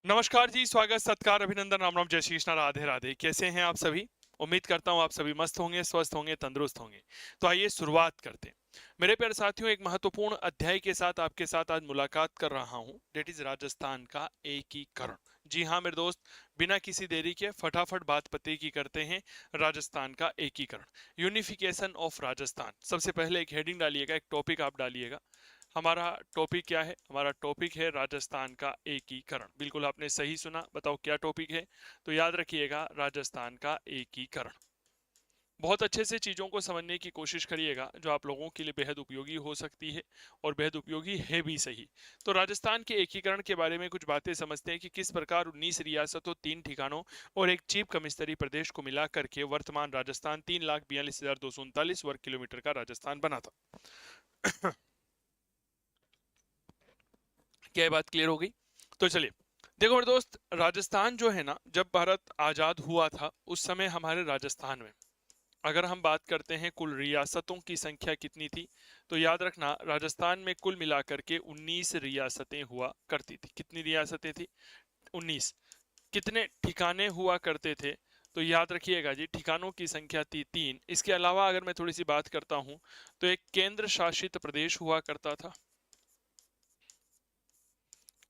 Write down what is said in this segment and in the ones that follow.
नमस्कार जी, स्वागत, सत्कार, अभिनंदन, राम राम, जय श्री कृष्णा, राधे राधे। कैसे हैं आप सभी? उम्मीद करता हूँ आप सभी मस्त होंगे, स्वस्थ होंगे, तंदुरुस्त होंगे। तो आइए शुरुआत करते हैं। मेरे प्यारे साथियों, एक महत्वपूर्ण अध्याय के साथ आपके साथ आज मुलाकात कर रहा हूँ, डेट इज राजस्थान का एकीकरण। जी हाँ मेरे दोस्त, बिना किसी देरी के फटाफट बात पते की करते हैं। राजस्थान का एकीकरण, यूनिफिकेशन ऑफ राजस्थान। सबसे पहले एक हेडिंग डालिएगा, एक टॉपिक आप डालिएगा। हमारा टॉपिक क्या है? हमारा टॉपिक है राजस्थान का एकीकरण। बिल्कुल आपने सही सुना। बताओ क्या टॉपिक है? तो याद रखिएगा, राजस्थान का एकीकरण। बहुत अच्छे से चीज़ों को समझने की कोशिश करिएगा, जो आप लोगों के लिए बेहद उपयोगी हो सकती है और बेहद उपयोगी है भी सही। तो राजस्थान के एकीकरण के बारे में कुछ बातें समझते हैं कि किस प्रकार 19 रियासतों, 3 ठिकानों और एक चीफ कमिश्नरी प्रदेश को मिला करके वर्तमान राजस्थान 3,42,239 वर्ग किलोमीटर का राजस्थान बना था। क्या ये बात क्लियर हो गई? तो चलिए, देखो मेरे दोस्त, राजस्थान जो है ना, जब भारत आजाद हुआ था उस समय हमारे राजस्थान में, अगर हम बात करते हैं कुल रियासतों की संख्या कितनी थी, तो याद रखना राजस्थान में कुल मिलाकर के 19 रियासतें हुआ करती थी। कितनी रियासतें थी? 19। कितने ठिकाने हुआ करते थे? तो याद रखिएगा जी, ठिकानों की संख्या थी 3। इसके अलावा अगर मैं थोड़ी सी बात करता हूं, तो एक केंद्र शासित प्रदेश हुआ करता था।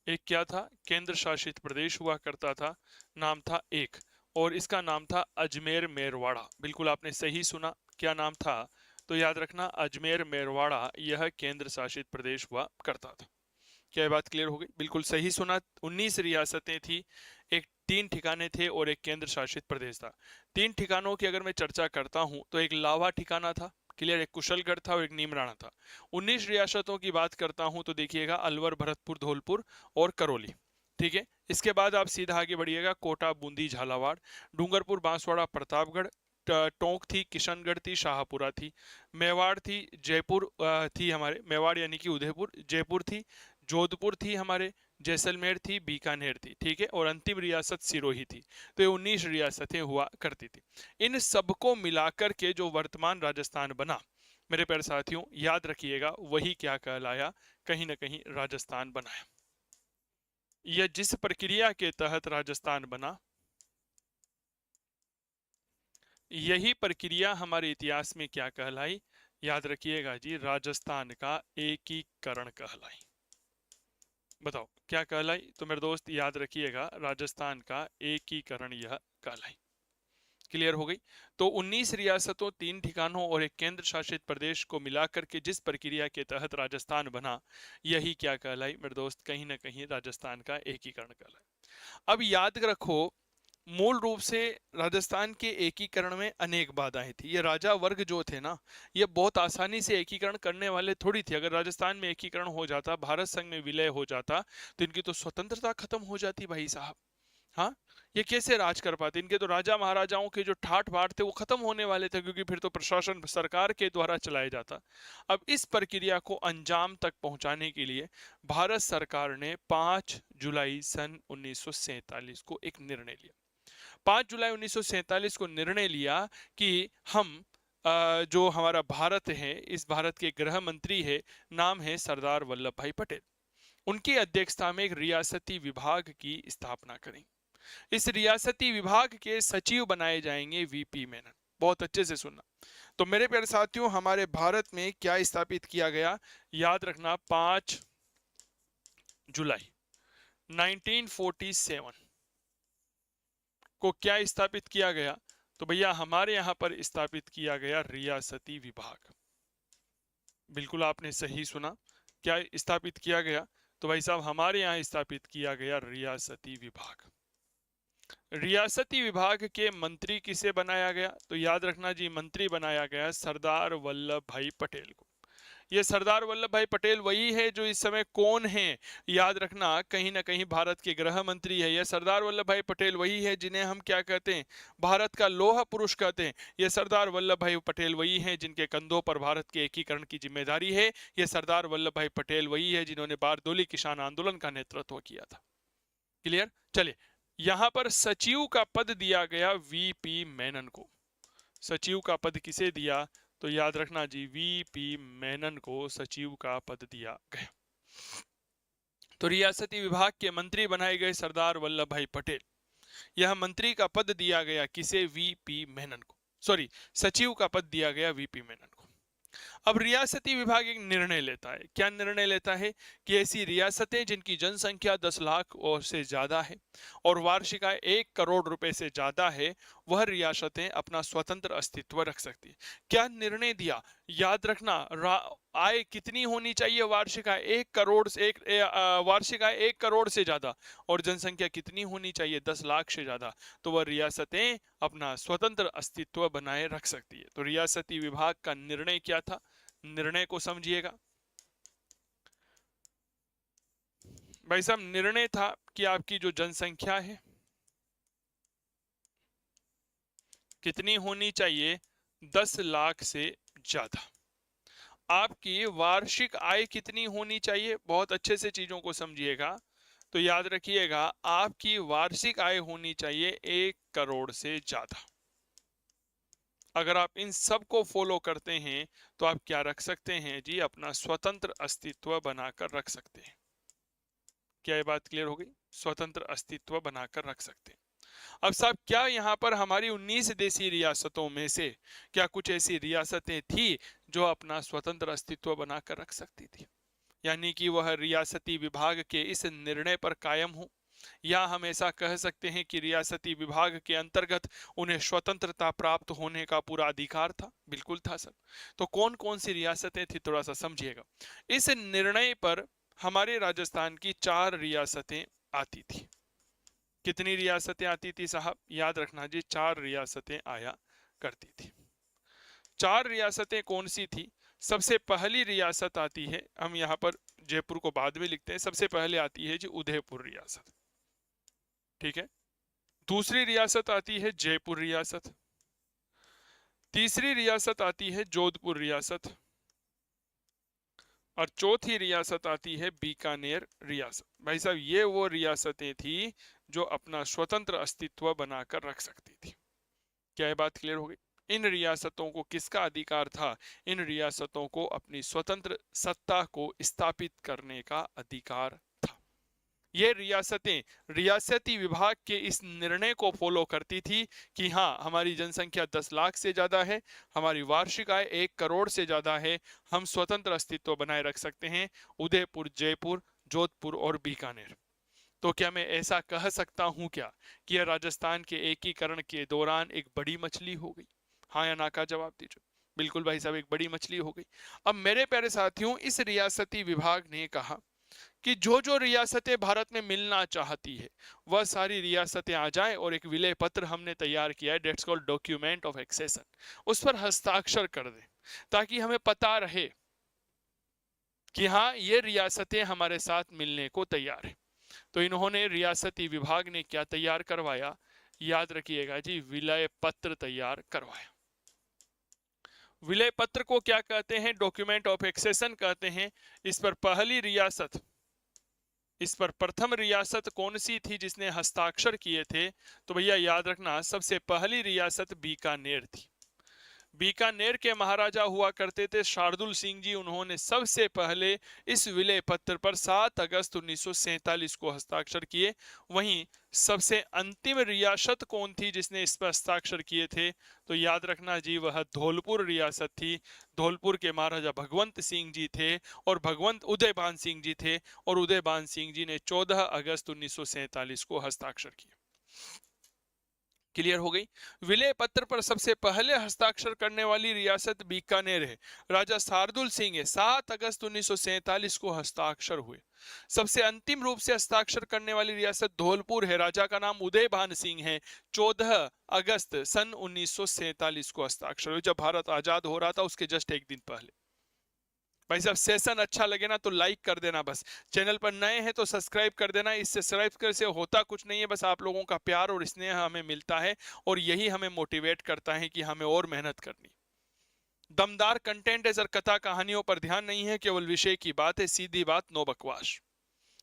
एक क्या था? केंद्र शासित प्रदेश हुआ करता था। नाम था एक, और इसका नाम था अजमेर मेरवाड़ा। बिल्कुल आपने सही सुना। क्या नाम था? तो याद रखना, अजमेर मेरवाड़ा यह केंद्र शासित प्रदेश हुआ करता था। क्या ये बात क्लियर हो गई? बिल्कुल सही सुना। 19 रियासतें थी, एक 3 ठिकाने थे और एक केंद्र शासित प्रदेश था। 3 ठिकानों की अगर मैं चर्चा करता हूं, तो एक लावा ठिकाना था, क्लियर, एक कुशलगढ़ था और एक नीमराणा था। 19 रियासतों की बात करता हूं तो देखिएगा, अलवर, भरतपुर, धौलपुर और करौली। ठीक है। इसके बाद आप सीधा आगे बढ़िएगा, कोटा, बूंदी, झालावाड़, डूंगरपुर, बांसवाड़ा, प्रतापगढ़, टोंक थी, किशनगढ़ थी, शाहपुरा थी, मेवाड़ थी, जयपुर थी हमारे, मेवाड़ यानी कि उदयपुर, जयपुर थी, जोधपुर थी हमारे, जैसलमेर थी, बीकानेर थी। ठीक है। और अंतिम रियासत सिरोही थी। तो ये 19 रियासतें हुआ करती थी। इन सबको मिलाकर के जो वर्तमान राजस्थान बना, मेरे प्यारे साथियों याद रखिएगा, वही क्या कहलाया? कहीं ना कहीं राजस्थान बनाया। यह जिस प्रक्रिया के तहत राजस्थान बना, यही प्रक्रिया हमारे इतिहास में क्या कहलाई? याद रखिएगा जी, राजस्थान का एकीकरण कहलाई। बताओ क्या कहलाई? तो मेरे दोस्त याद रखिएगा, राजस्थान का एकीकरण यह कहलाई। क्लियर हो गई? तो 19 रियासतों, 3 ठिकानों और एक केंद्र शासित प्रदेश को मिलाकर के जिस प्रक्रिया के तहत राजस्थान बना, यही क्या कहलाई मेरे दोस्त? कहीं ना कहीं राजस्थान का एकीकरण कहलाई। अब याद रखो, मूल रूप से राजस्थान के एकीकरण में अनेक बाधाएं थी। ये राजा वर्ग जो थे ना, ये बहुत आसानी से एकीकरण करने वाले थोड़ी थे। अगर राजस्थान में एकीकरण हो जाता, भारत संघ में विलय हो जाता, तो इनकी तो स्वतंत्रता खत्म हो जाती भाई साहब। हाँ, ये कैसे राज कर पाते? इनके तो राजा महाराजाओं के जो ठाठ बाट थे वो खत्म होने वाले थे, क्योंकि फिर तो प्रशासन सरकार के द्वारा चलाया जाता। अब इस प्रक्रिया को अंजाम तक पहुंचाने के लिए भारत सरकार ने 5 जुलाई सन 1947 को एक निर्णय लिया। 5 जुलाई 1947 को निर्णय लिया कि हम जो हमारा भारत है, इस भारत के गृह मंत्री है, नाम है सरदार वल्लभ भाई पटेल, उनकी अध्यक्षता में एक रियासती विभाग की स्थापना करें। इस रियासती विभाग के सचिव बनाए जाएंगे वीपी मेनन। बहुत अच्छे से सुनना। तो मेरे प्यारे साथियों, हमारे भारत में क्या स्थापित किया गया? याद रखना, 5 जुलाई 1947 को क्या स्थापित किया गया? तो भैया हमारे यहां पर स्थापित किया गया रियासती विभाग। बिल्कुल आपने सही सुना। क्या स्थापित किया गया? तो भाई साहब हमारे यहां स्थापित किया गया रियासती विभाग। रियासती विभाग के मंत्री किसे बनाया गया? तो याद रखना जी, मंत्री बनाया गया सरदार वल्लभ भाई पटेल को। ये सरदार वल्लभ भाई पटेल वही है जो इस समय कौन है? याद रखना, कहीं ना कहीं भारत के गृह मंत्री है। ये सरदार वल्लभ भाई पटेल वही है जिन्हें हम क्या कहते हैं? भारत का लौह पुरुष कहते हैं। ये सरदार वल्लभ भाई पटेल वही है जिनके कंधों पर भारत के एकीकरण की जिम्मेदारी है। ये सरदार वल्लभ भाई पटेल वही है जिन्होंने बारदोली किसान आंदोलन का नेतृत्व किया था। क्लियर? चलिए, यहां पर सचिव का पद दिया गया वीपी मेनन को। सचिव का पद किसे दिया? तो याद रखना जी, वीपी मेनन को सचिव का पद दिया गया। तो रियासती विभाग के मंत्री बनाए गए सरदार वल्लभ भाई पटेल। यह मंत्री का पद दिया गया किसे? वीपी मेनन को। सॉरी, सचिव का पद दिया गया वीपी मेनन को। अब रियासती विभाग एक निर्णय लेता है। क्या निर्णय लेता है? कि ऐसी रियासतें जिनकी जनसंख्या 10 लाख और से ज्यादा है और वार्षिक आय 1 करोड़ रुपए से ज्यादा है, वह रियासतें अपना स्वतंत्र अस्तित्व रख सकती है। क्या निर्णय दिया? याद रखना, आय कितनी होनी चाहिए? वार्षिक आय 1 करोड़ से वार्षिक आय 1 करोड़ से ज्यादा और जनसंख्या कितनी होनी चाहिए? 10 लाख से ज्यादा। तो वह रियासतें अपना स्वतंत्र अस्तित्व बनाए रख सकती है। तो रियासती विभाग का निर्णय क्या था? निर्णय को समझिएगा भाई साहब। निर्णय था कि आपकी जो जनसंख्या है कितनी होनी चाहिए? 10 लाख से ज्यादा। आपकी वार्षिक आय कितनी होनी चाहिए? बहुत अच्छे से चीजों को समझिएगा। तो याद रखिएगा, आपकी वार्षिक आय होनी चाहिए 1 करोड़ से ज्यादा। अगर आप इन सब को फॉलो करते हैं तो आप क्या रख सकते हैं जी? अपना स्वतंत्र अस्तित्व बनाकर रख सकते हैं। क्या ये बात क्लियर हो गई? स्वतंत्र अस्तित्व बनाकर रख सकते हैं। अब साहब, क्या यहाँ पर हमारी 19 देशी रियासतों में से क्या कुछ ऐसी रियासतें थी जो अपना स्वतंत्र अस्तित्व बनाकर रख सकती थी, यानी कि वह रियासती विभाग के इस निर्णय पर कायम हो? या हम ऐसा कह सकते हैं कि रियासती विभाग के अंतर्गत उन्हें स्वतंत्रता प्राप्त होने का पूरा अधिकार था? बिल्कुल था सर। तो कौन कौन सी रियासतें थी, थोड़ा सा समझिएगा। इस निर्णय पर हमारे राजस्थान की 4 रियासतें आती थी। कितनी रियासतें आती थी साहब? याद रखना जी, 4 रियासतें आया करती थी। 4 रियासतें कौन सी थी? सबसे पहली रियासत आती है, हम यहाँ पर जयपुर को बाद में लिखते हैं, सबसे पहले आती है जी उदयपुर रियासत। ठीक है। दूसरी रियासत आती है जयपुर रियासत। तीसरी रियासत आती है जोधपुर रियासत और चौथी रियासत आती है बीकानेर रियासत। भाई साहब, ये वो रियासतें थी जो अपना स्वतंत्र अस्तित्व बनाकर रख सकती थी। क्या ये बात क्लियर हो गई? इन रियासतों को किसका अधिकार था? इन रियासतों को अपनी स्वतंत्र सत्ता को स्थापित करने का अधिकार था। ये रियासतें रियासती विभाग के इस निर्णय को फॉलो करती थी कि हाँ, हमारी जनसंख्या 10 लाख से ज्यादा है, हमारी वार्षिक आय 1 करोड़ से ज्यादा है, हम स्वतंत्र अस्तित्व बनाए रख सकते हैं। उदयपुर, जयपुर, जोधपुर और बीकानेर। तो क्या मैं ऐसा कह सकता हूं क्या कि यह राजस्थान के एकीकरण के दौरान एक बड़ी मछली हो गई? हाँ या ना का जवाब दीजिए। बिल्कुल भाई साहब, एक बड़ी मछली हो गई। अब मेरे प्यारे साथियों, इस रियासती विभाग ने कहा कि जो जो रियासतें भारत में मिलना चाहती है वह सारी रियासतें आ जाएं और एक विलय पत्र हमने तैयार किया है, that's called document of accession, उस पर हस्ताक्षर कर दें ताकि हमें पता रहे कि हाँ, ये रियासतें हमारे साथ मिलने को तैयार है। तो इन्होंने रियासती विभाग ने क्या तैयार करवाया? याद रखिएगा जी, विलय पत्र तैयार करवाया। विलय पत्र को क्या कहते हैं? डॉक्यूमेंट ऑफ एक्सेशन कहते हैं। इस पर पहली रियासत, इस पर प्रथम रियासत कौन सी थी जिसने हस्ताक्षर किए थे? तो भैया याद रखना, सबसे पहली रियासत बीकानेर थी। बीकानेर के महाराजा हुआ करते थे शार्दुल सिंह जी। उन्होंने सबसे पहले इस विलय पत्र पर 7 अगस्त 1947 को हस्ताक्षर किए। वहीं सबसे अंतिम रियासत कौन थी जिसने इस पर हस्ताक्षर किए थे? तो याद रखना जी, वह धौलपुर रियासत थी। धौलपुर के महाराजा भगवंत सिंह जी थे और उदयभान सिंह जी थे और उदयभान सिंह जी ने 14 अगस्त 1947 को हस्ताक्षर किए। क्लियर हो गई? विलय पत्र पर सबसे पहले हस्ताक्षर करने वाली रियासत बीकानेर है। राजा शार्दुल सिंह है, 7 अगस्त 1947 को हस्ताक्षर हुए। सबसे अंतिम रूप से हस्ताक्षर करने वाली रियासत धौलपुर है। राजा का नाम उदयभान सिंह है। 14 अगस्त सन 1947 को हस्ताक्षर हुए, जब भारत आजाद हो रहा था उसके जस्ट एक दिन पहले। भाई साहब, सेशन अच्छा लगे ना तो लाइक कर देना, बस चैनल पर नए हैं तो सब्सक्राइब कर देना। इससे सब्सक्राइब से होता कुछ नहीं है, बस आप लोगों का प्यार और स्नेह हमें मिलता है और यही हमें मोटिवेट करता है कि हमें और मेहनत करनी। दमदार कंटेंट है सर, कथा कहानियों पर ध्यान नहीं है, केवल विषय की बात है, सीधी बात, नो बकवास।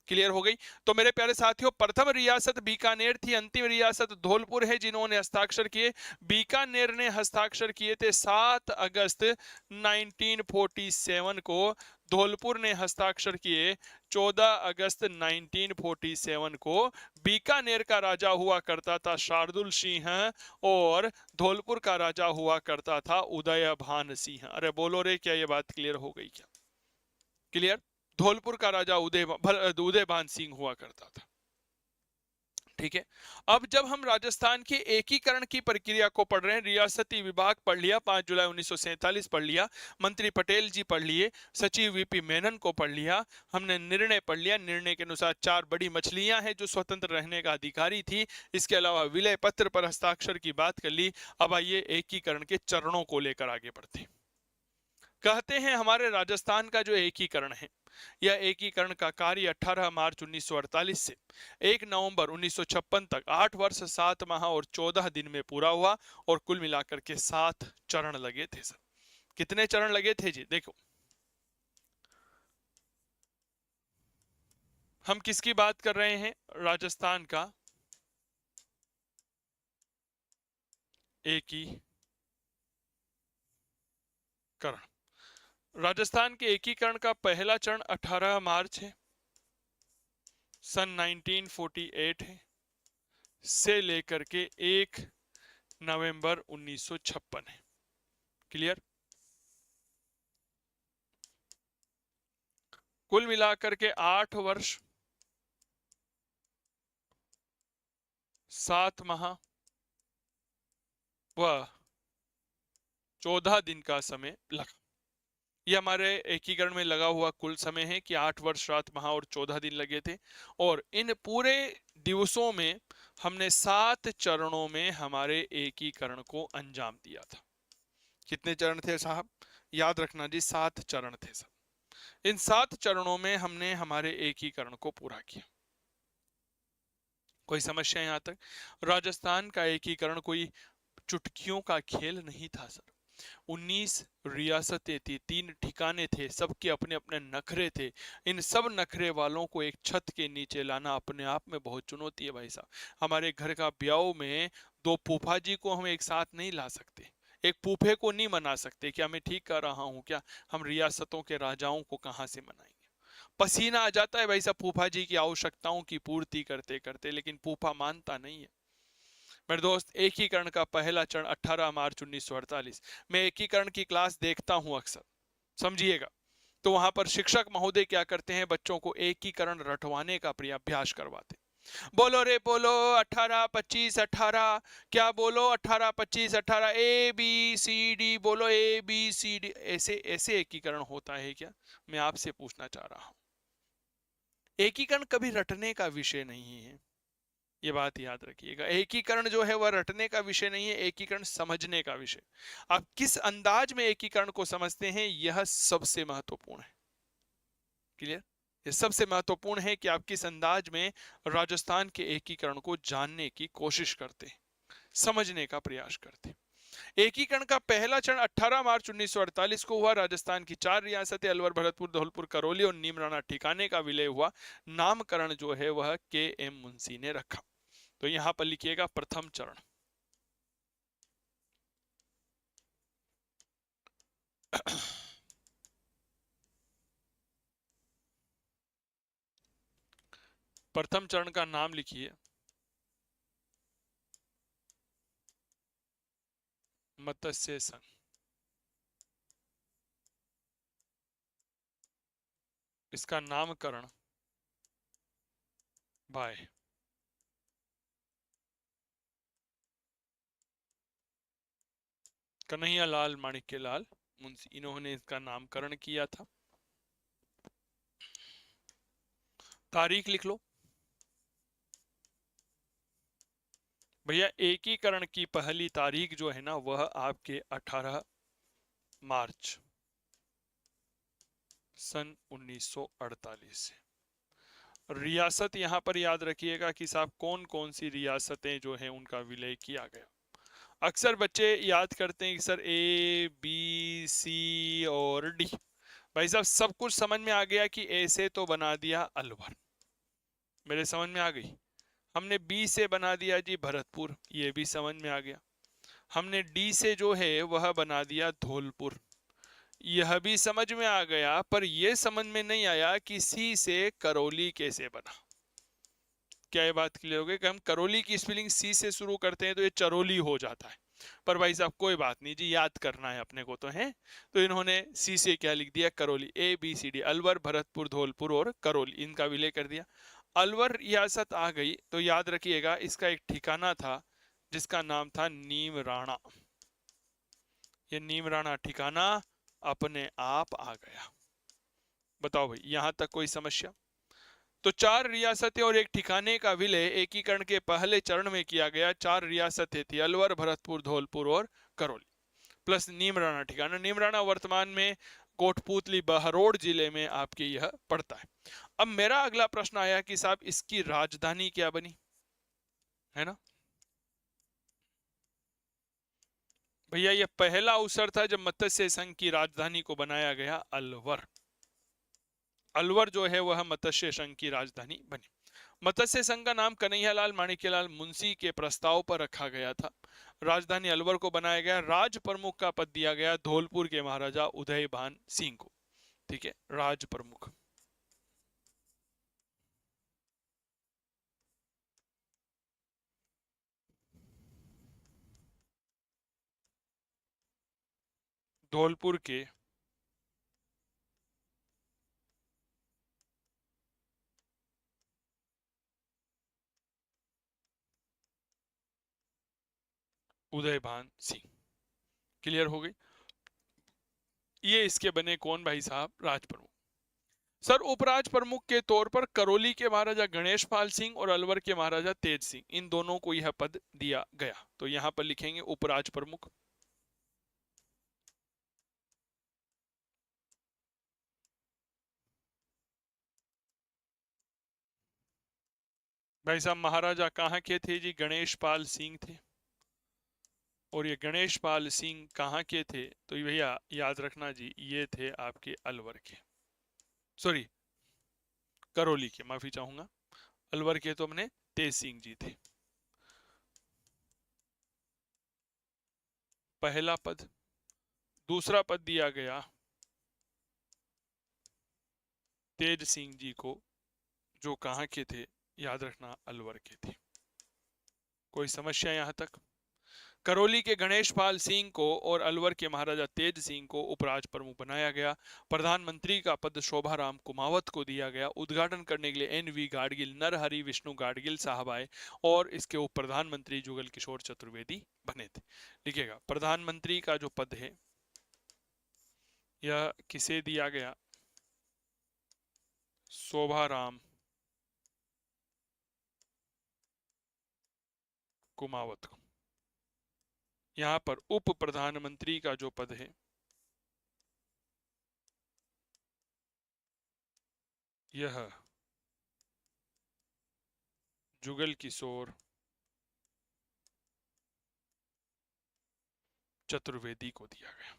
क्लियर हो गई। तो मेरे प्यारे साथियों, प्रथम रियासत बीकानेर थी, अंतिम रियासत धौलपुर है जिन्होंने हस्ताक्षर किए। बीकानेर ने हस्ताक्षर किए थे 7 अगस्त 1947 को। धौलपुर ने हस्ताक्षर किए 14 अगस्त 1947 को। बीकानेर का राजा हुआ करता था शार्दुल सिंह और धौलपुर का राजा हुआ करता था उदयभान सिंह। अरे बोलो रे, क्या ये बात क्लियर हो गई क्या? क्लियर। धौलपुर का राजा उदयभान सिंह हुआ करता था। ठीक है। अब जब हम राजस्थान के एकीकरण की प्रक्रिया को पढ़ रहे हैं, रियासती विभाग पढ़ लिया, 5 जुलाई 1947 पढ़ लिया, मंत्री पटेल जी पढ़ लिए, सचिव वीपी मेनन को पढ़ लिया, हमने निर्णय पढ़ लिया। निर्णय के अनुसार 4 बड़ी मछलियां हैं जो स्वतंत्र रहने का अधिकारी थी। इसके अलावा विलय पत्र पर हस्ताक्षर की बात कर ली। अब आइए एकीकरण के चरणों को लेकर आगे बढ़ते हैं। कहते हैं हमारे राजस्थान का जो एकीकरण है, यह एकीकरण का कार्य 18 मार्च 1948 से 1 नवंबर 1956 तक 8 वर्ष 7 माह और 14 दिन में पूरा हुआ और कुल मिलाकर के 7 चरण लगे थे। सर कितने चरण लगे थे जी? देखो, हम किसकी बात कर रहे हैं? राजस्थान का एकीकरण। राजस्थान के एकीकरण का पहला चरण 18 मार्च है सन 1948 है से लेकर के 1 नवंबर 1956 है। क्लियर। कुल मिलाकर के 8 वर्ष 7 माह व 14 दिन का समय लगा। ये हमारे एकीकरण में लगा हुआ कुल समय है कि 8 वर्ष 7 माह और 14 दिन लगे थे। और इन पूरे दिवसों में हमने 7 चरणों में हमारे एकीकरण को अंजाम दिया था। कितने चरण थे साहब? याद रखना जी, 7 चरण थे साहब। इन 7 चरणों में हमने हमारे एकीकरण को पूरा किया। कोई समस्या यहां तक? राजस्थान का एकीकरण कोई चुटकियों का खेल नहीं था सर। 19 रियासतें थी, 3 ठिकाने थे, सबके अपने अपने नखरे थे। इन सब नखरे वालों को एक छत के नीचे लाना अपने आप में बहुत चुनौती है भाई साहब। हमारे घर का ब्याह में 2 फूफा जी को हम एक साथ नहीं ला सकते, एक फूफे को नहीं मना सकते। क्या मैं ठीक कर रहा हूं क्या? हम रियासतों के राजाओं को कहां से मनाएंगे? पसीना आ जाता है भाई साहब फूफा जी की आवश्यकताओं की पूर्ति करते करते, लेकिन फूफा मानता नहीं है। मेरे दोस्त, एकीकरण का पहला चरण 18 मार्च 1948। मैं एकीकरण की क्लास देखता हूं अक्सर, समझिएगा। तो वहां पर शिक्षक महोदय क्या करते हैं? बच्चों को एकीकरण रटवाने का अभ्यास करवाते। बोलो रे बोलो, 18 25 18। क्या बोलो? 18 25 18। ए बी सी डी बोलो, ए बी सी डी। ऐसे ऐसे एकीकरण होता है क्या? मैं आपसे पूछना चाह रहा हूं। एकीकरण कभी रटने का विषय नहीं है, ये बात याद रखिएगा। एकीकरण जो है वह रटने का विषय नहीं है, एकीकरण समझने का विषय। आप किस अंदाज में एकीकरण को समझते हैं, यह सबसे महत्वपूर्ण है। क्लियर। यह सबसे महत्वपूर्ण है कि आप किस अंदाज में राजस्थान के एकीकरण को जानने की कोशिश करते हैं, समझने का प्रयास करते हैं। एकीकरण का पहला चरण 18 मार्च 1948 को हुआ। राजस्थान की 4 रियासतें अलवर, भरतपुर, धौलपुर, करौली और नीमराना ठिकाने का विलय हुआ। नामकरण जो है वह के.एम. मुंशी ने रखा। तो यहां पर लिखिएगा प्रथम चरण। प्रथम चरण का नाम लिखिए मत्स्य संघ। इसका नामकरण बाय कन्हैया लाल माणिक्य लाल मुंशी, इन्होंने इसका नामकरण किया था। तारीख लिख लो भैया। एकीकरण की पहली तारीख जो है ना वह आपके 18 मार्च सन 1948 है। रियासत यहां पर याद रखिएगा कि साहब कौन कौन सी रियासतें जो हैं उनका विलय किया गया। अक्सर बच्चे याद करते हैं कि सर ए बी सी और डी। भाई साहब सब कुछ समझ में आ गया कि ए से तो बना दिया अलवर, मेरे समझ में आ गई। हमने बी से बना दिया जी भरतपुर, ये भी समझ में आ गया। हमने डी से जो है वह बना दिया धौलपुर, यह भी समझ में आ गया। पर यह समझ में नहीं आया कि सी से करौली कैसे बना। क्या ये बात क्लियर हो गई कि हम करौली की स्पेलिंग सी से शुरू करते हैं तो ये चरोली हो जाता है। पर भाई साहब कोई बात नहीं जी, याद करना है अपने को तो है। तो इन्होंने सी से क्या लिख दिया, Karauli, A B C D, Alwar, Bharatpur, Dholpur और करौली, इनका विलय कर दिया। अलवर रियासत आ गई तो याद रखिएगा इसका एक ठिकाना था जिसका नाम था नीम राणा। ये नीम राणा ठिकाना अपने आप आ गया। बताओ भाई यहां तक कोई समस्या? तो 4 रियासतें और एक ठिकाने का विलय एकीकरण के पहले चरण में किया गया। 4 रियासतें थी, अलवर, भरतपुर, धौलपुर और करौली, प्लस नीमराणा ठिकाना। नीमराणा वर्तमान में कोटपुतली बहरोड जिले में आपके यह पड़ता है। अब मेरा अगला प्रश्न आया कि साहब इसकी राजधानी क्या बनी, है ना भैया? यह पहला अवसर था जब मत्स्य संघ की राजधानी को बनाया गया अलवर। अलवर जो है वह मत्स्य संघ की राजधानी बनी। मत्स्य संघ का नाम कन्हैयालाल माणिक्यलाल मुंशी के प्रस्ताव पर रखा गया था। राजधानी अलवर को बनाया गया। राज प्रमुख का पद दिया गया धौलपुर के महाराजा उदयभान सिंह को। ठीक है, राज प्रमुख। धौलपुर के उदयभान सिंह। क्लियर हो गई? ये इसके बने कौन भाई साहब? राज प्रमुख। सर उपराज प्रमुख के तौर पर करौली के महाराजा गणेश पाल सिंह और अलवर के महाराजा तेज सिंह, इन दोनों को यह पद दिया गया। तो यहां पर लिखेंगे उपराज प्रमुख। भाई साहब महाराजा कहाँ के थे जी? गणेश पाल सिंह थे। और ये गणेश पाल सिंह कहाँ के थे? तो भैया याद रखना जी, ये थे आपके अलवर के, सॉरी करौली के, माफी चाहूंगा। अलवर के तो अपने तेज सिंह जी थे। पहला पद। दूसरा पद दिया गया तेज सिंह जी को, जो कहाँ के थे? याद रखना अलवर के थे। कोई समस्या यहां तक? करौली के गणेश पाल सिंह को और अलवर के महाराजा तेज सिंह को उपराज प्रमुख बनाया गया। प्रधानमंत्री का पद शोभाराम कुमावत को दिया गया। उद्घाटन करने के लिए एन.वी. गाडगिल, नरहरि विष्णु गाडगिल साहब आए और इसके उप प्रधानमंत्री जुगल किशोर चतुर्वेदी बने थे। लिखिएगा प्रधानमंत्री का जो पद है यह किसे दिया गया? शोभाराम कुमावत को। यहां पर उप प्रधानमंत्री का जो पद है यह जुगल किशोर चतुर्वेदी को दिया गया।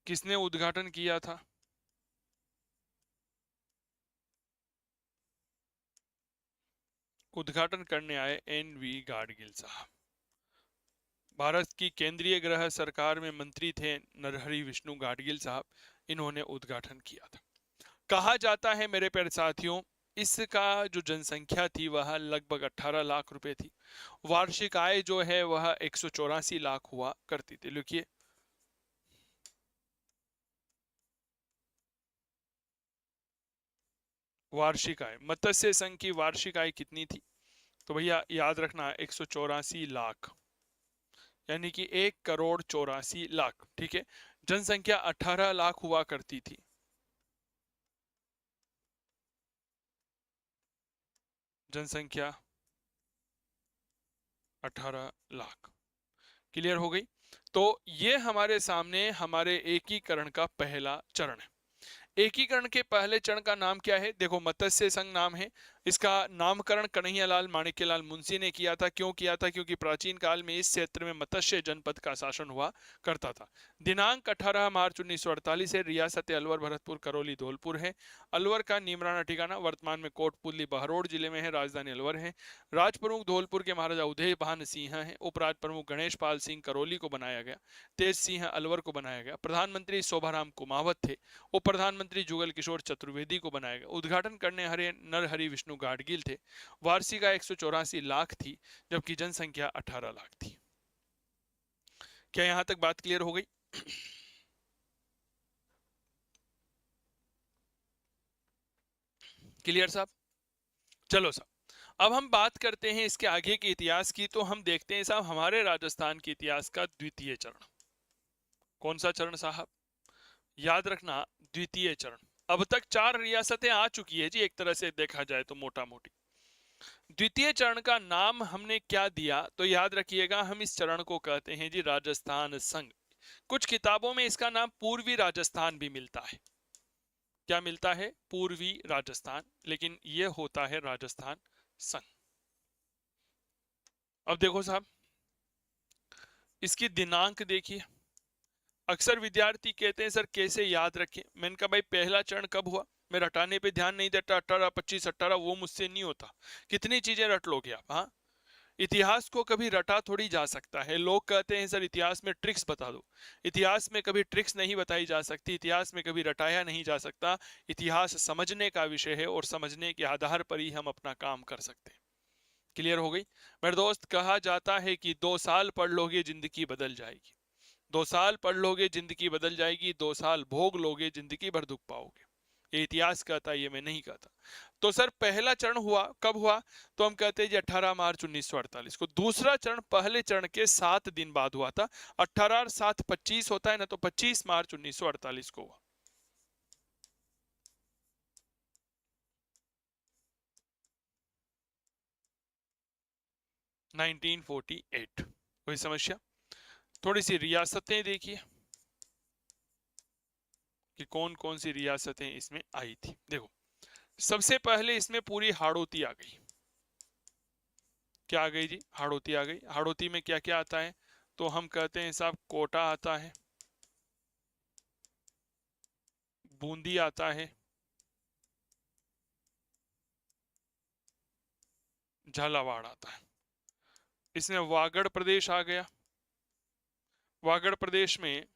किसने उद्घाटन किया था? उद्घाटन करने आए एन.वी. गाडगिल साहब। भारत की केंद्रीय गृह सरकार में मंत्री थे नरहरि विष्णु गाडगिल साहब, इन्होंने उद्घाटन किया था। कहा जाता है मेरे प्यारे साथियों, इसका जो जनसंख्या थी वह लगभग 18 लाख रुपए थी। वार्षिक आय जो है वह 184 लाख हुआ करती थी। लिखिए वार्षिक आय, मत्स्य संघ की वार्षिक आय कितनी थी? तो भैया याद रखना 184 लाख, यानी कि 1,84,00,000। ठीक है, जनसंख्या 18 लाख हुआ करती थी। जनसंख्या 18 लाख। क्लियर हो गई? तो ये हमारे सामने हमारे एकीकरण का पहला चरण है। एकीकरण के पहले चरण का नाम क्या है? देखो मत्स्य संघ नाम है, इसका नामकरण कन्हैयालाल माणिक्यलाल मुंशी ने किया था। क्यों किया था? क्योंकि प्राचीन काल में इस क्षेत्र में मत्स्य जनपद का शासन हुआ करता था। दिनांक 18 मार्च 1948 है। रियासत अलवर, भरतपुर, करौली, धौलपुर है। अलवर का नीमराना ठिकाना वर्तमान में कोटपुतली बहरोड जिले में है। राजधानी अलवर है। राज प्रमुख धौलपुर के महाराजा उदय भान सिंह हैं। उपराज प्रमुख गणेश पाल सिंह करौली को बनाया गया। तेज सिंह अलवर को बनाया गया। प्रधानमंत्री शोभाराम कुमावत थे। उप प्रधानमंत्री जुगल किशोर चतुर्वेदी को बनाया गया। उद्घाटन करने हरे नरहरि विष्णु गाडगिल थे। वार्षिक आय 184 लाख थी, जबकि जनसंख्या 18 लाख थी। क्या यहां तक बात क्लियर हो गई? क्लियर साहब? चलो साहब, अब हम बात करते हैं इसके आगे के इतिहास की। तो हम देखते हैं साहब हमारे राजस्थान के इतिहास का द्वितीय चरण। कौन सा चरण साहब? याद रखना, द्वितीय चरण। अब तक 4 रियासतें आ चुकी है जी, एक तरह से देखा जाए तो मोटा मोटी। द्वितीय चरण का नाम हमने क्या दिया? तो याद रखिएगा, हम इस चरण को कहते हैं जी राजस्थान संघ। कुछ किताबों में इसका नाम पूर्वी राजस्थान भी मिलता है। क्या मिलता है? पूर्वी राजस्थान, लेकिन यह होता है राजस्थान संघ। अब देखो साहब, इसकी दिनांक देखिए। अक्सर विद्यार्थी कहते हैं सर कैसे याद रखें। मैंने कहा भाई पहला चरण कब हुआ? मैं रटाने पे ध्यान नहीं देता, 18, 25, 18 वो मुझसे नहीं होता। कितनी चीजें रट लोगे आप? हाँ, इतिहास को कभी रटा थोड़ी जा सकता है। लोग कहते हैं सर इतिहास में ट्रिक्स बता दो। इतिहास में कभी ट्रिक्स नहीं बताई जा सकती, इतिहास में कभी रटाया नहीं जा सकता। इतिहास समझने का विषय है और समझने के आधार पर ही हम अपना काम कर सकते हैं। क्लियर हो गई मेरे दोस्त? कहा जाता है कि 2 साल पढ़ लोगे जिंदगी बदल जाएगी। 2 साल पढ़ लोगे जिंदगी बदल जाएगी। 2 साल भोग लोगे जिंदगी भर दुख पाओगे। ये इतिहास कहता है, ये मैं नहीं कहता। तो सर पहला चरण हुआ कब हुआ? तो हम कहते हैं जी 18 मार्च 1948 को। दूसरा चरण पहले चरण के 7 दिन बाद हुआ था। 18 और 7 25 होता है ना, तो 25 मार्च 1948 को हुआ। नाइनटीन 48। कोई समस्या? थोड़ी सी रियासतें देखिए कि कौन कौन सी रियासतें इसमें आई थी। देखो, सबसे पहले इसमें पूरी हाड़ौती आ गई। क्या आ गई जी? हाड़ौती आ गई। हाड़ौती में क्या क्या आता है? तो हम कहते हैं साहब कोटा आता है, बूंदी आता है, झालावाड़ आता है। इसमें वागड़ प्रदेश आ गया। वागड़ प्रदेश में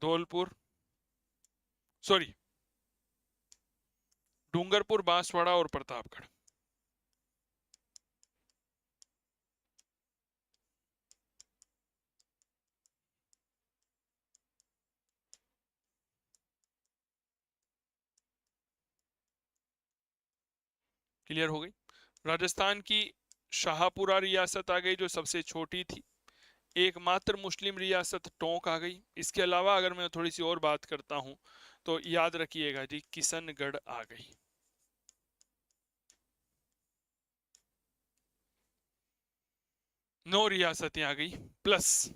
धौलपुर, सॉरी, डूंगरपुर, बांसवाड़ा और प्रतापगढ़। क्लियर हो गई? राजस्थान की शाहपुरा रियासत आ गई जो सबसे छोटी थी। एकमात्र मुस्लिम रियासत टोंक आ गई। इसके अलावा अगर मैं थोड़ी सी और बात करता हूं तो याद रखिएगा जी किशनगढ़ आ गई। 9 रियासतें आ गई, प्लस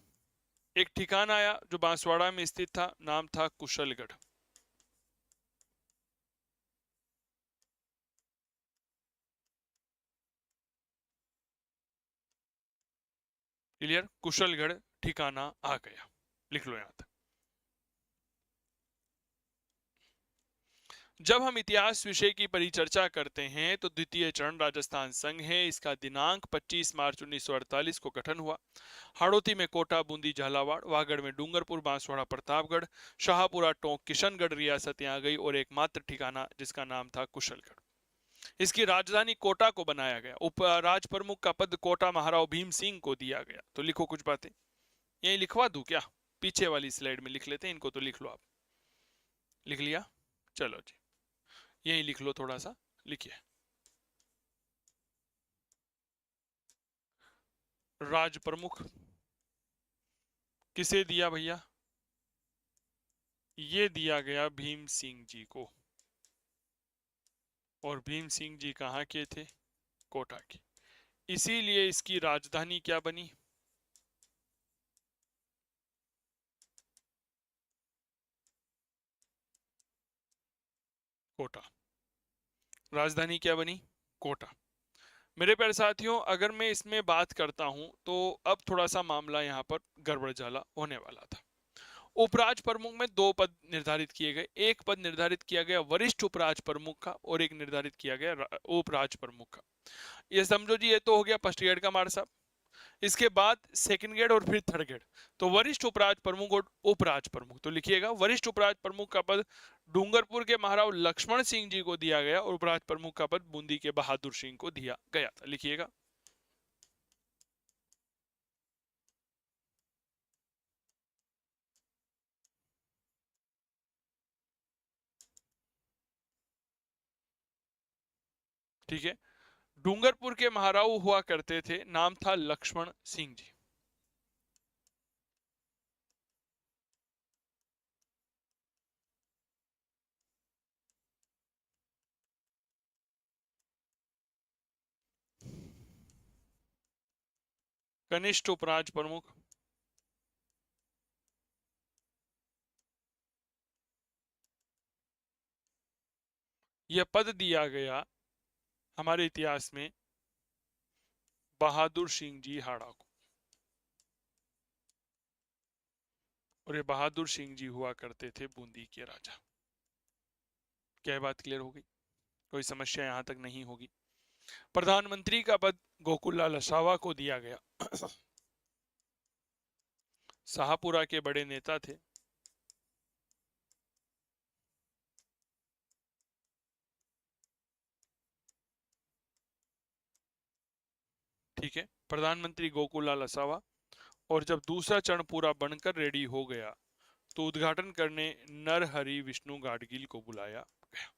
एक ठिकाना आया जो बांसवाड़ा में स्थित था, नाम था कुशलगढ़। क्लियर? कुशलगढ़ ठिकाना आ गया। लिख लो यहां तक। जब हम इतिहास विषय की परिचर्चा करते हैं तो द्वितीय चरण राजस्थान संघ है। इसका दिनांक 25 मार्च 1948 को गठन हुआ। हाड़ौती में कोटा, बूंदी, झालावाड़, वागड़ में डूंगरपुर, बांसवाड़ा, प्रतापगढ़, शाहपुरा, टोंक, किशनगढ़ रियासतें आ गई और एकमात्र ठिकाना जिसका नाम था कुशलगढ़। इसकी राजधानी कोटा को बनाया गया। उप राज प्रमुख का पद कोटा महाराव भीम सिंह को दिया गया। तो लिखो कुछ बातें। यही लिखवा दूं क्या? पीछे वाली स्लाइड में लिख लेते हैं, इनको तो लिख लो आप। लिख लिया? चलो जी, यही लिख लो, थोड़ा सा लिखिए। राज प्रमुख किसे दिया भैया? ये दिया गया भीम सिंह जी को। और भीम सिंह जी कहाँ के थे? कोटा के। इसीलिए इसकी राजधानी क्या बनी? कोटा। राजधानी क्या बनी? कोटा। मेरे प्यारे साथियों, अगर मैं इसमें बात करता हूं तो अब थोड़ा सा मामला यहाँ पर गड़बड़ झाला होने वाला था। उपराज प्रमुख में दो पद निर्धारित किए गए। एक पद निर्धारित किया गया वरिष्ठ उपराज प्रमुख का और एक निर्धारित किया गया उपराज प्रमुख का। ये समझो जी, ये तो हो गया फर्स्ट ग्रेड का मार साहब। इसके बाद सेकंड ग्रेड और फिर थर्ड ग्रेड। तो वरिष्ठ उपराज प्रमुख और उपराज प्रमुख, तो लिखिएगा वरिष्ठ उपराज प्रमुख का पद डूंगरपुर के महाराव लक्ष्मण सिंह जी को दिया गया और उपराज प्रमुख का पद बूंदी के बहादुर सिंह को दिया गया था। लिखिएगा। ठीक है। डूंगरपुर के महाराव हुआ करते थे, नाम था लक्ष्मण सिंह जी। कनिष्ठ उपराज प्रमुख यह पद दिया गया हमारे इतिहास में बहादुर सिंह जी हाड़ा को। और ये बहादुर सिंह जी हुआ करते थे बूंदी के राजा। क्या बात क्लियर हो गई? कोई समस्या यहां तक नहीं होगी। प्रधानमंत्री का पद गोकुललाल असावा को दिया गया। शाहपुरा के बड़े नेता थे। ठीक है, प्रधानमंत्री गोकुललाल असावा। और जब दूसरा चरण पूरा बनकर रेडी हो गया तो उद्घाटन करने नरहरि विष्णु गाडगिल को बुलाया गया।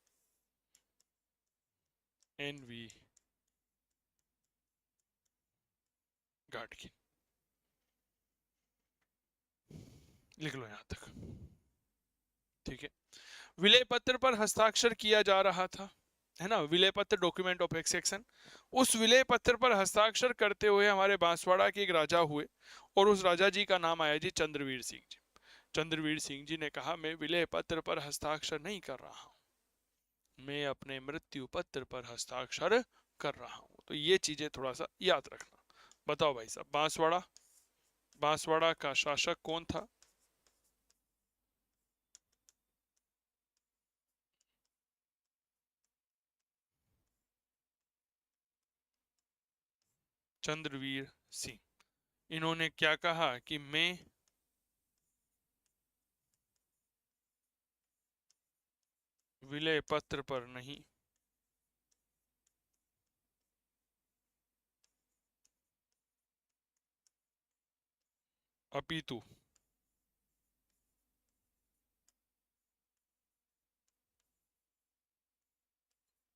NV गाडगिल। लिख लो यहां तक। ठीक है। विलय पत्र पर हस्ताक्षर किया जा रहा था, है ना, विलय पत्र डॉक्यूमेंट ऑफ एक्सेक्शन। उस विलय पत्र पर हस्ताक्षर करते हुए हमारे बांसवाड़ा के एक राजा हुए और उस राजा जी का नाम आया जी चंद्रवीर सिंह जी। चंद्रवीर सिंह जी ने कहा, मैं विलय पत्र पर हस्ताक्षर नहीं कर रहा हूं, मैं अपने मृत्यु पत्र पर हस्ताक्षर कर रहा हूं। तो ये चीजें थोड़ा सा याद रखना। बताओ भाई साहब, बांसवाड़ा, बांसवाड़ा का शासक कौन था? चंद्रवीर सिंह। इन्होंने क्या कहा कि मैं विलय पत्र पर नहीं अपितु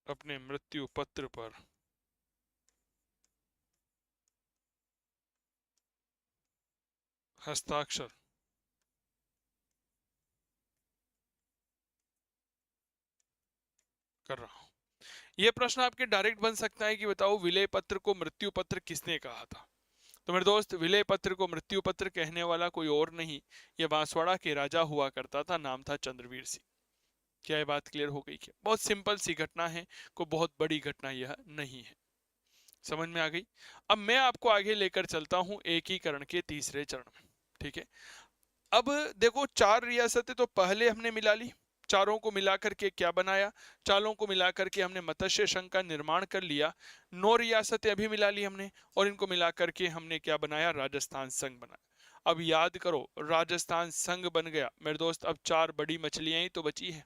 अपने मृत्यु पत्र पर हस्ताक्षर कर रहा हूं। यह प्रश्न आपके डायरेक्ट बन सकता है कि बताओ विलय पत्र को मृत्यु पत्र किसने कहा था? तो मेरे दोस्त, विलय पत्र को मृत्यु पत्र कहने वाला कोई और नहीं, यह बांसवाड़ा के राजा हुआ करता था, नाम था चंद्रवीर सिंह। क्या ये बात क्लियर हो गई? क्या बहुत सिंपल सी घटना है, कोई बहुत बड़ी घटना यह नहीं है। समझ में आ गई? अब मैं आपको आगे लेकर चलता हूं एकीकरण के तीसरे चरण में। ठीक है। अब देखो, चार रियासतें तो पहले हमने मिला ली। चारों को मिलाकर के क्या बनाया? चारों को मिलाकर के हमने मत्स्य संघ का निर्माण कर लिया। 9 रियासतें अभी मिला ली हमने और इनको मिलाकर के हमने क्या बनाया? राजस्थान संघ बनाया। अब याद करो, राजस्थान संघ बन गया मेरे दोस्त। अब चार बड़ी मछलियां ही तो बची है।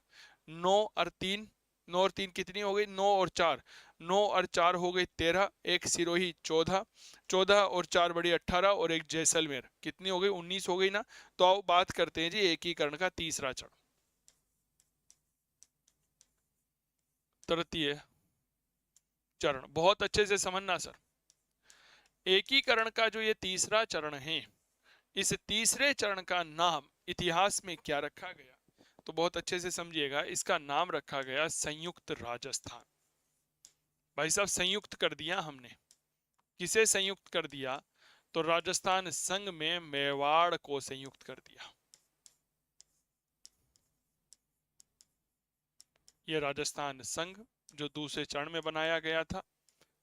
9 और 3, 9 और 3 कितनी हो गई? 9 और 4, 9 और 4 हो गई 13, एक सिरोही 14, 14 और 4 बड़ी 18 और एक जैसलमेर कितनी हो गई? 19 हो गई ना। तो आओ बात करते हैं जी एकीकरण का तीसरा चरण, तृतीय चरण। बहुत अच्छे से समझना सर, एकीकरण का जो ये तीसरा चरण है, इस तीसरे चरण का नाम इतिहास में क्या रखा गया? तो बहुत अच्छे से समझिएगा, इसका नाम रखा गया संयुक्त राजस्थान। भाई साहब, संयुक्त कर दिया हमने। किसे संयुक्त कर दिया? तो राजस्थान संघ में मेवाड़ को संयुक्त कर दिया। ये राजस्थान संघ जो दूसरे चरण में बनाया गया था,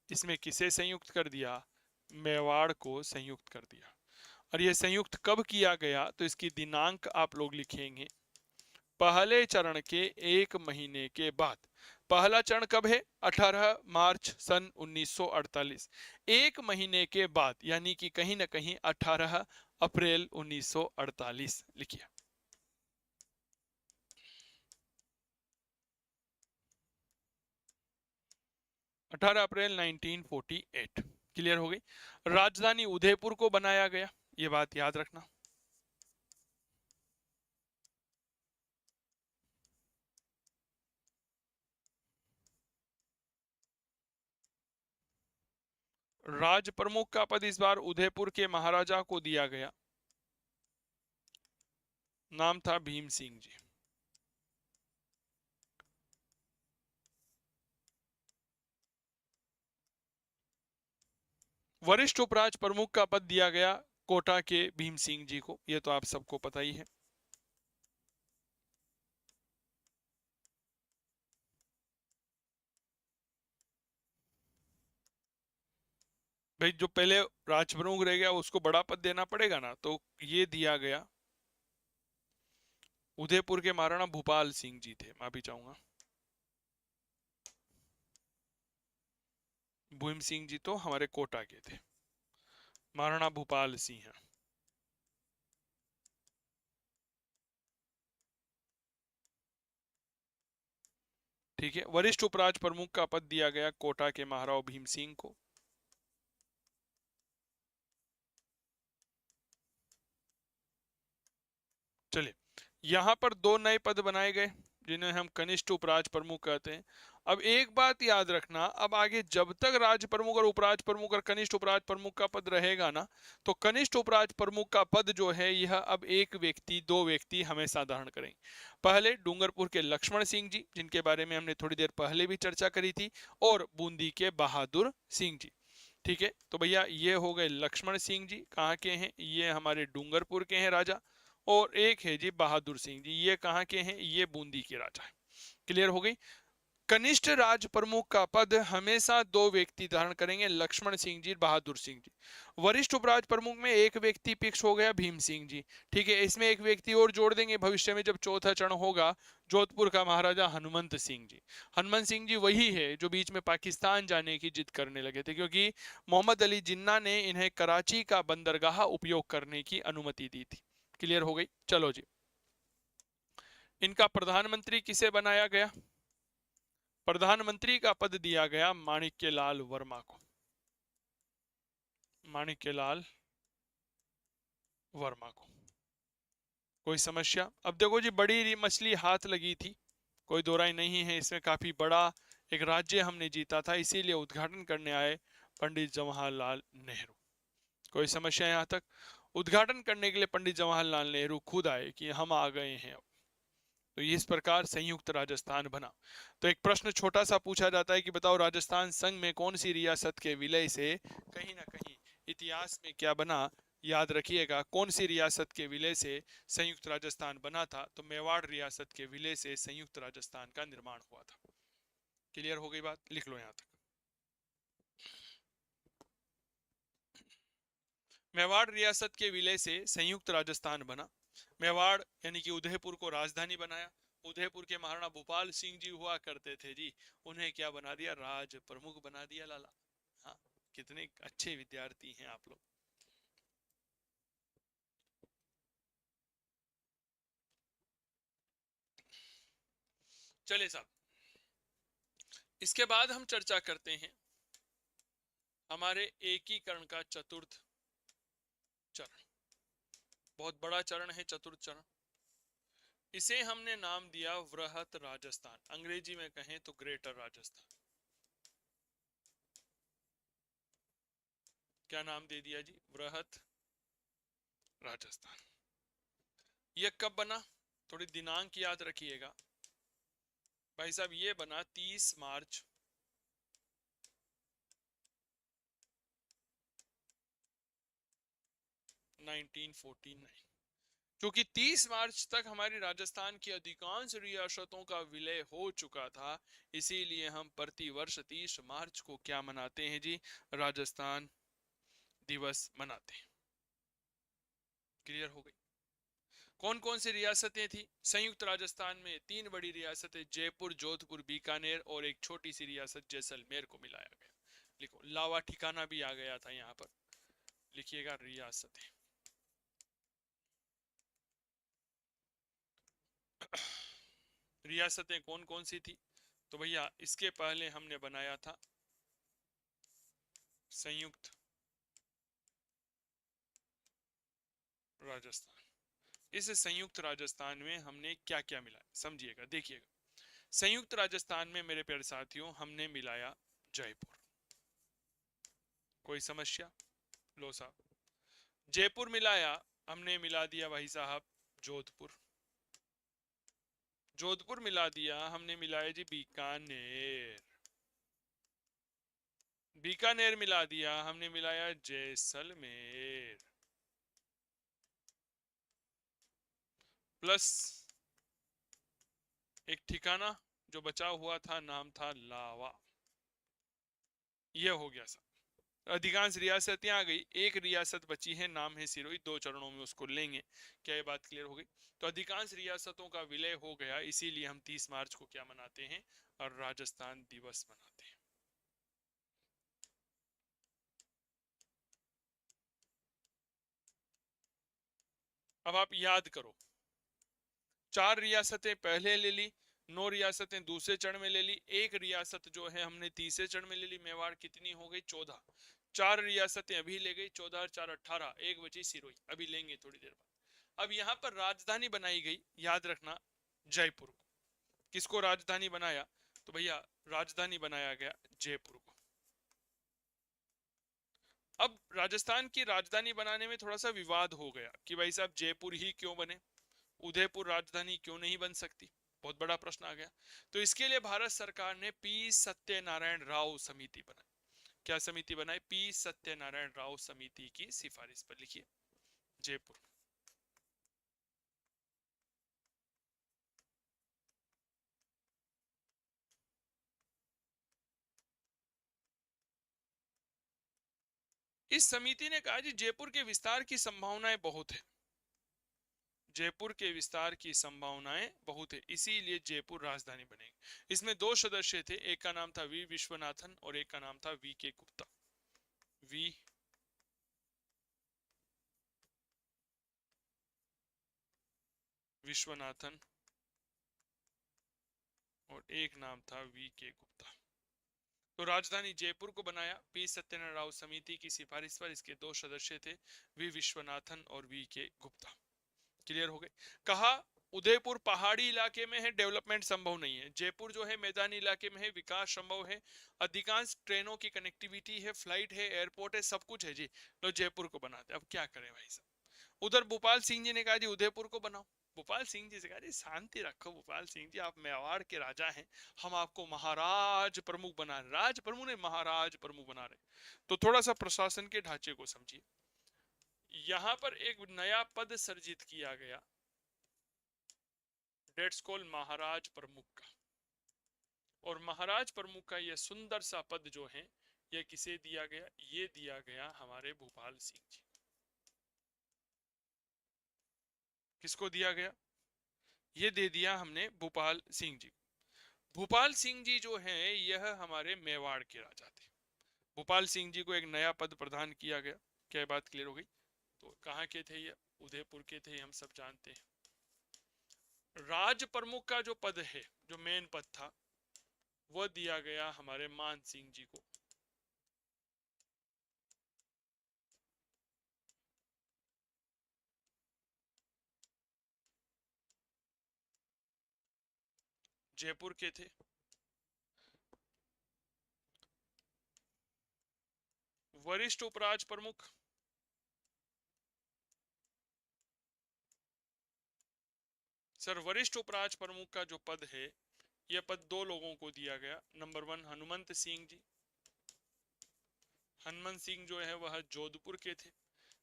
इसमें किसे संयुक्त कर दिया? मेवाड़ को संयुक्त कर दिया। और ये संयुक्त कब किया गया, तो इसकी दिनांक आप लोग लिखेंगे पहले चरण के 1 महीने के बाद। पहला चरण कब है? 18 मार्च सन 1948। 1 महीने के बाद यानी कि कहीं ना कहीं 18 अप्रैल 1948 लिखिए। 18 अप्रैल 1948। क्लियर हो गई। राजधानी उदयपुर को बनाया गया, ये बात याद रखना। राज प्रमुख का पद इस बार उदयपुर के महाराजा को दिया गया, नाम था भीम सिंह जी। वरिष्ठ उपराज प्रमुख का पद दिया गया कोटा के भीम सिंह जी को, यह तो आप सबको पता ही है। भाई जो पहले राज प्रमुख रह गया उसको बड़ा पद देना पड़ेगा ना, तो ये दिया गया उदयपुर के महाराणा भूपाल सिंह जी थे, माफी चाहूंगा। भीम सिंह जी तो हमारे कोटा के थे, महाराणा भूपाल सिंह। ठीक है, वरिष्ठ उपराज प्रमुख का पद दिया गया कोटा के महाराव भीम सिंह को। चलिए, यहां पर दो नए पद बनाए गए जिन्हें हम कनिष्ठ उपराज प्रमुख कहते हैं। अब एक बात याद रखना, अब आगे जब तक राज प्रमुख और उपराज प्रमुख और कनिष्ठ उपराज प्रमुख का पद रहेगा ना, तो कनिष्ठ उपराज प्रमुख का पद जो है यह अब एक व्यक्ति, दो व्यक्ति हमेशा धारण करेंगे। पहले डूंगरपुर के लक्ष्मण सिंह जी, जिनके बारे में हमने थोड़ी देर पहले भी चर्चा करी थी, और बूंदी के बहादुर सिंह जी। ठीक है, तो भैया ये हो गए लक्ष्मण सिंह जी, कहाँ के हैं? ये हमारे डूंगरपुर के हैं राजा। और एक है जी बहादुर सिंह जी, ये कहाँ के हैं? ये बूंदी के राजा है। क्लियर हो गई। कनिष्ठ राज प्रमुख का पद हमेशा दो व्यक्ति धारण करेंगे, लक्ष्मण सिंह जी, बहादुर सिंह जी। वरिष्ठ उपराज प्रमुख में एक व्यक्ति फिक्स हो गया, भीम सिंह जी। ठीक है, इसमें एक व्यक्ति और जोड़ देंगे भविष्य में जब चौथा चरण होगा, जोधपुर का महाराजा हनुमंत सिंह जी। हनुमंत सिंह जी वही है जो बीच में पाकिस्तान जाने की जिद करने लगे थे, क्योंकि मोहम्मद अली जिन्ना ने इन्हें कराची का बंदरगाह उपयोग करने की अनुमति दी थी। क्लियर हो गई। चलो जी, इनका प्रधानमंत्री किसे बनाया गया? प्रधानमंत्री का पद दिया गया माणिक्यलाल वर्मा को। माणिक्यलाल वर्मा को। कोई समस्या? अब देखो जी, बड़ी मछली हाथ लगी थी, कोई दो राय नहीं है इसमें। काफी बड़ा एक राज्य हमने जीता था, इसीलिए उद्घाटन करने आए पंडित जवाहरलाल नेहरू। कोई समस्या यहां तक? उद्घाटन करने के लिए पंडित जवाहरलाल नेहरू खुद आए कि हम आ गए हैं। तो इस प्रकार संयुक्त राजस्थान बना। तो एक प्रश्न छोटा सा पूछा जाता है कि बताओ राजस्थान संघ में कौन सी रियासत के विलय से कहीं ना कहीं इतिहास में क्या बना? याद रखिएगा, कौन सी रियासत के विलय से संयुक्त राजस्थान बना था? तो मेवाड़ रियासत के विलय से संयुक्त राजस्थान का निर्माण हुआ था। क्लियर हो गई बात? लिख लो यहां तक। मेवाड़ रियासत के विलय से संयुक्त राजस्थान बना। मेवाड़ यानी कि उदयपुर को राजधानी बनाया। उदयपुर के महाराणा भूपाल सिंह जी हुआ करते थे जी, उन्हें क्या बना दिया? राज प्रमुख बना दिया लाला। हाँ, कितने अच्छे विद्यार्थी हैं आप लोग। चलिए साहब, इसके बाद हम चर्चा करते हैं हमारे एकीकरण का चतुर्थ चरण। बहुत बड़ा चरण है चतुर्थ चरण। इसे हमने नाम दिया वृहत राजस्थान, अंग्रेजी में कहें तो ग्रेटर राजस्थान। क्या नाम दे दिया जी? वृहत राजस्थान। यह कब बना? थोड़ी दिनांक याद रखिएगा भाई साहब। ये बना 30 मार्च 1949। क्योंकि 30 मार्च तक हमारी राजस्थान की अधिकांश रियासतों का विलय हो चुका था, इसीलिए हम प्रतिवर्ष 30 मार्च को क्या मनाते हैं जी? राजस्थान दिवस मनाते हैं। क्लियर हो गई? कौन कौन सी रियासतें थी? संयुक्त राजस्थान में 3 बड़ी रियासतें जयपुर, जोधपुर, बीकानेर और एक छोटी सी रियासत जैसलमेर को मिलाया गया। लिखो, लावा ठिकाना भी आ गया था यहाँ पर। लिखिएगा रियासतें। रियासतें कौन कौन सी थी? तो भैया इसके पहले हमने बनाया था संयुक्त राजस्थान। इस संयुक्त राजस्थान में हमने क्या क्या मिलाया, समझिएगा, देखिएगा। संयुक्त राजस्थान में मेरे प्यारे साथियों हमने मिलाया जयपुर। कोई समस्या? लो साहब, जयपुर मिलाया, हमने मिला दिया भाई साहब जोधपुर। जोधपुर मिला दिया, हमने मिलाया जी बीकानेर। बीकानेर मिला दिया, हमने मिलाया जैसलमेर। प्लस एक ठिकाना जो बचा हुआ था, नाम था लावा। यह हो गया सर। अधिकांश रियासतें आ गई, एक रियासत बची है, नाम है सिरोही। 2 चरणों में उसको लेंगे। क्या ये बात क्लियर हो गई? तो अधिकांश रियासतों का विलय हो गया, इसीलिए हम 30 मार्च को क्या मनाते हैं? और राजस्थान दिवस मनाते हैं। अब आप याद करो, 4 रियासतें पहले ले ली, 9 रियासतें दूसरे चरण में ले ली, एक रियासत जो है हमने तीसरे चरण में ले ली, मेवाड़। कितनी हो गई? 14। 4 रियासतें अभी ले गई, 14 और 4 18, एक बची सिरोही, अभी लेंगे थोड़ी देर बाद। अब यहां पर राजधानी बनाई गई, याद रखना, जयपुर को। किसको राजधानी बनाया? तो भैया राजधानी बनाया गया जयपुर को। अब राजस्थान की राजधानी बनाने में थोड़ा सा विवाद हो गया कि भाई साहब जयपुर ही क्यों बने, उदयपुर राजधानी क्यों नहीं बन सकती? बहुत बड़ा प्रश्न आ गया। तो इसके लिए भारत सरकार ने पी सत्यनारायण राव समिति बनाई। क्या समिति बनाई? पी सत्यनारायण राव समिति की सिफारिश पर लिखिए जयपुर। इस समिति ने कहा जी जयपुर के विस्तार की संभावनाएं बहुत है, जयपुर के विस्तार की संभावनाएं बहुत है, इसीलिए जयपुर राजधानी बनेगी। इसमें 2 सदस्य थे, एक का नाम था वी विश्वनाथन और एक का नाम था वी के गुप्ता। वी विश्वनाथन और एक नाम था वी के गुप्ता। तो राजधानी जयपुर को बनाया पी सत्यनारायण राव समिति की सिफारिश पर। इसके 2 सदस्य थे, वी विश्वनाथन और वी के गुप्ता। क्लियर हो गए? कहा उदयपुर पहाड़ी इलाके में है, डेवलपमेंट संभव नहीं है। जयपुर जो है मैदानी इलाके में है, विकास संभव है, अधिकांश ट्रेनों की कनेक्टिविटी है, फ्लाइट है, एयरपोर्ट है, सब कुछ है जी। तो जयपुर को बनाते। अब क्या करें भाई साहब? उधर भोपाल सिंह जी ने कहा जी उदयपुर को बनाओ। भोपाल सिंह जी से कहा जी शांति रखो भोपाल सिंह जी, आप मेवाड़ के राजा हैं, हम आपको महाराज प्रमुख बना रहे, राज प्रमुख ने महाराज प्रमुख बना रहे। तो थोड़ा सा प्रशासन के ढांचे को समझिए। यहां पर एक नया पद सर्जित किया गया, डेट्स कॉल महाराज प्रमुख का। और महाराज प्रमुख का यह सुंदर सा पद जो है, यह किसे दिया गया? ये दिया गया हमारे भोपाल सिंह जी। किसको दिया गया? ये दे दिया हमने भोपाल सिंह जी। भोपाल सिंह जी जो हैं यह हमारे मेवाड़ के राजा थे। भोपाल सिंह जी को एक नया पद प्रदान किया गया। क्या बात क्लियर हो गई? तो कहाँ के थे ये? उदयपुर के थे, हम सब जानते हैं। राज प्रमुख का जो पद है, जो मेन पद था, वह दिया गया हमारे मान सिंह जी को। जयपुर के थे। वरिष्ठ उपराज प्रमुख, सर वरिष्ठ उपराज प्रमुख का जो पद है, यह पद 2 लोगों को दिया गया। नंबर 1 हनुमंत सिंह जी। हनुमंत सिंह जो है वह जोधपुर के थे।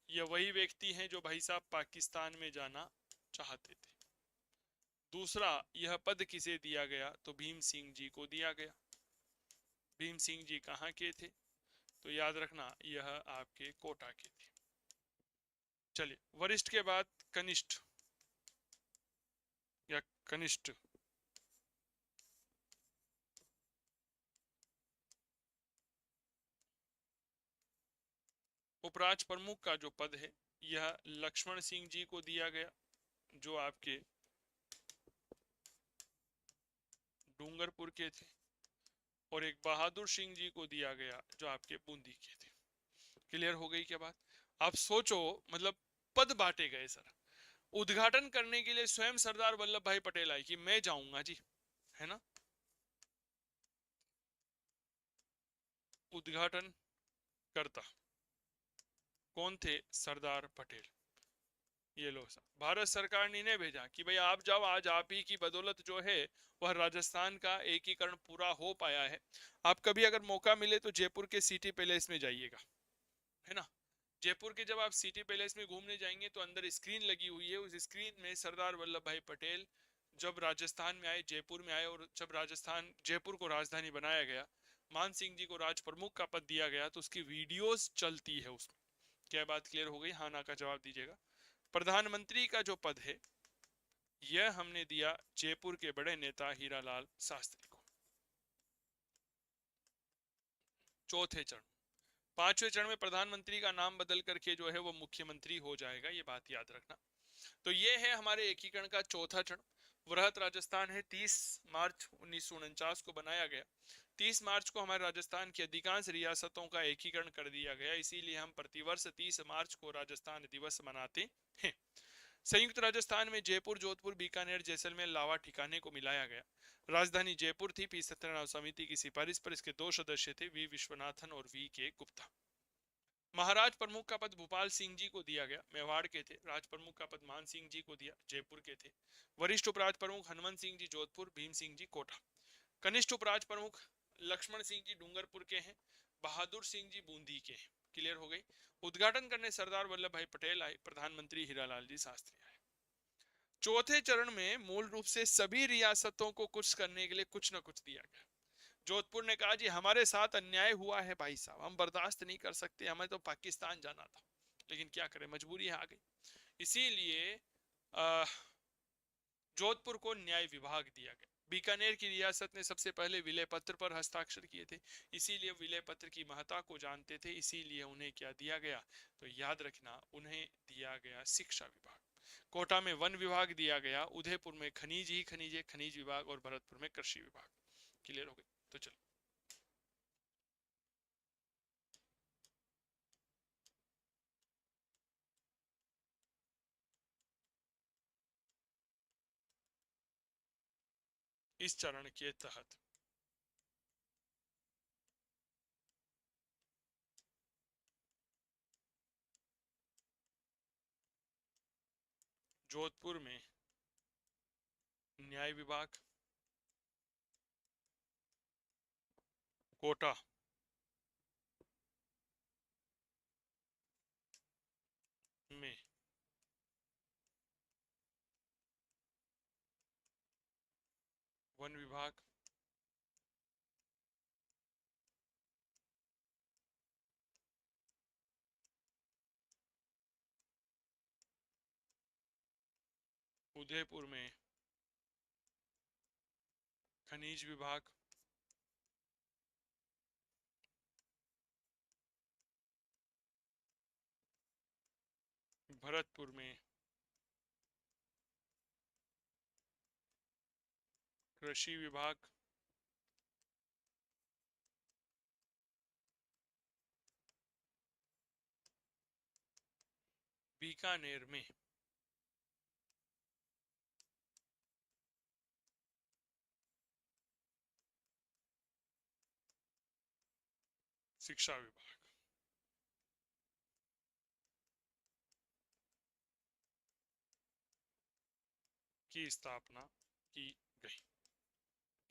यह वही व्यक्ति हैं जो भाई साहब पाकिस्तान में जाना चाहते थे। दूसरा, यह पद किसे दिया गया, तो भीम सिंह जी को दिया गया। भीम सिंह जी कहाँ के थे, तो याद रखना यह आपके कोटा के थे। चलिए, वरिष्ठ के बाद कनिष्ठ या कनिष्ठ। उपराज प्रमुख का जो पद है यह लक्ष्मण सिंह जी को दिया गया, जो आपके डूंगरपुर के थे, और एक बहादुर सिंह जी को दिया गया जो आपके बूंदी के थे। क्लियर हो गई क्या बात। आप सोचो, मतलब पद बांटे गए सर। उद्घाटन करने के लिए स्वयं सरदार वल्लभ भाई पटेल आए कि मैं जाऊंगा जी, है ना। उद्घाटन करता कौन थे, सरदार पटेल। ये लो सर, भारत सरकार ने इन्हें भेजा कि भाई आप जाओ, आज आप ही की बदौलत जो है वह राजस्थान का एकीकरण पूरा हो पाया है। आप कभी अगर मौका मिले तो जयपुर के सिटी पैलेस में जाइएगा, है ना। जयपुर के जब आप सिटी पैलेस में घूमने जाएंगे तो अंदर स्क्रीन लगी हुई है, उस स्क्रीन में सरदार वल्लभ भाई पटेल जब राजस्थान में आए, जयपुर में आए, और जब राजस्थान जयपुर को राजधानी बनाया गया, मान सिंह जी को राज प्रमुख का पद दिया गया, तो उसकी वीडियोस चलती है उसमें। क्या बात क्लियर हो गई, हाँ ना का जवाब दीजिएगा। प्रधानमंत्री का जो पद है यह हमने दिया जयपुर के बड़े नेता हीरालाल शास्त्री को। चौथे चरण, पांचवें चरण में प्रधानमंत्री का नाम बदल करके जो है वो मुख्यमंत्री हो जाएगा, ये बात याद रखना। तो ये है हमारे एकीकरण का चौथा चरण। वृहत राजस्थान है, 30 मार्च 1949 को बनाया गया। 30 मार्च को हमारे राजस्थान की अधिकांश रियासतों का एकीकरण कर दिया गया, इसीलिए हम प्रतिवर्ष 30 मार्च को राजस्थान दिवस मनाते हैं। संयुक्त राजस्थान में जयपुर, जोधपुर, बीकानेर, जैसलमेर, लावा ठिकाने को मिलाया गया। राजधानी जयपुर थी। पी सत्यनारायण समिति की सिफारिश पर इसके 2 सदस्य थे, वी विश्वनाथन और वी के गुप्ता। महाराज प्रमुख का पद भूपाल सिंह जी को दिया गया, मेवाड़ के थे। राज प्रमुख का पद मान सिंह जी को दिया, जयपुर के थे। वरिष्ठ उपराज प्रमुख हनुमंत सिंह जी जोधपुर, भीम सिंह जी कोटा। कनिष्ठ उपराज प्रमुख लक्ष्मण सिंह जी डूंगरपुर के हैं, बहादुर सिंह जी बूंदी के हैं। क्लियर हो गई। उद्घाटन करने सरदार वल्लभ भाई पटेल आए, प्रधानमंत्री हीरालाल जी शास्त्री आए। चौथे चरण में मूल रूप से सभी रियासतों को कुछ करने के लिए कुछ ना कुछ दिया गया। जोधपुर ने कहा जी हमारे साथ अन्याय हुआ है भाई साहब, हम बर्दाश्त नहीं कर सकते, हमें तो पाकिस्तान जाना था, लेकिन क्या करें, मजबूरी आ गई। इसीलिए जोधपुर को न्याय विभाग दिया गया। बीकानेर की रियासत ने सबसे पहले विलय पत्र पर हस्ताक्षर किए थे, इसीलिए विलय पत्र की महत्ता को जानते थे, इसीलिए उन्हें क्या दिया गया, तो याद रखना उन्हें दिया गया शिक्षा विभाग। कोटा में वन विभाग दिया गया, उदयपुर में खनिज ही खनिज है, खनिज विभाग, और भरतपुर में कृषि विभाग। क्लियर हो गई। तो चलो, इस चरण के तहत जोधपुर में न्याय विभाग, कोटा में वन विभाग, उदयपुर में खनिज विभाग, भरतपुर में कृषि विभाग, बीकानेर में शिक्षा विभाग की स्थापना की गई।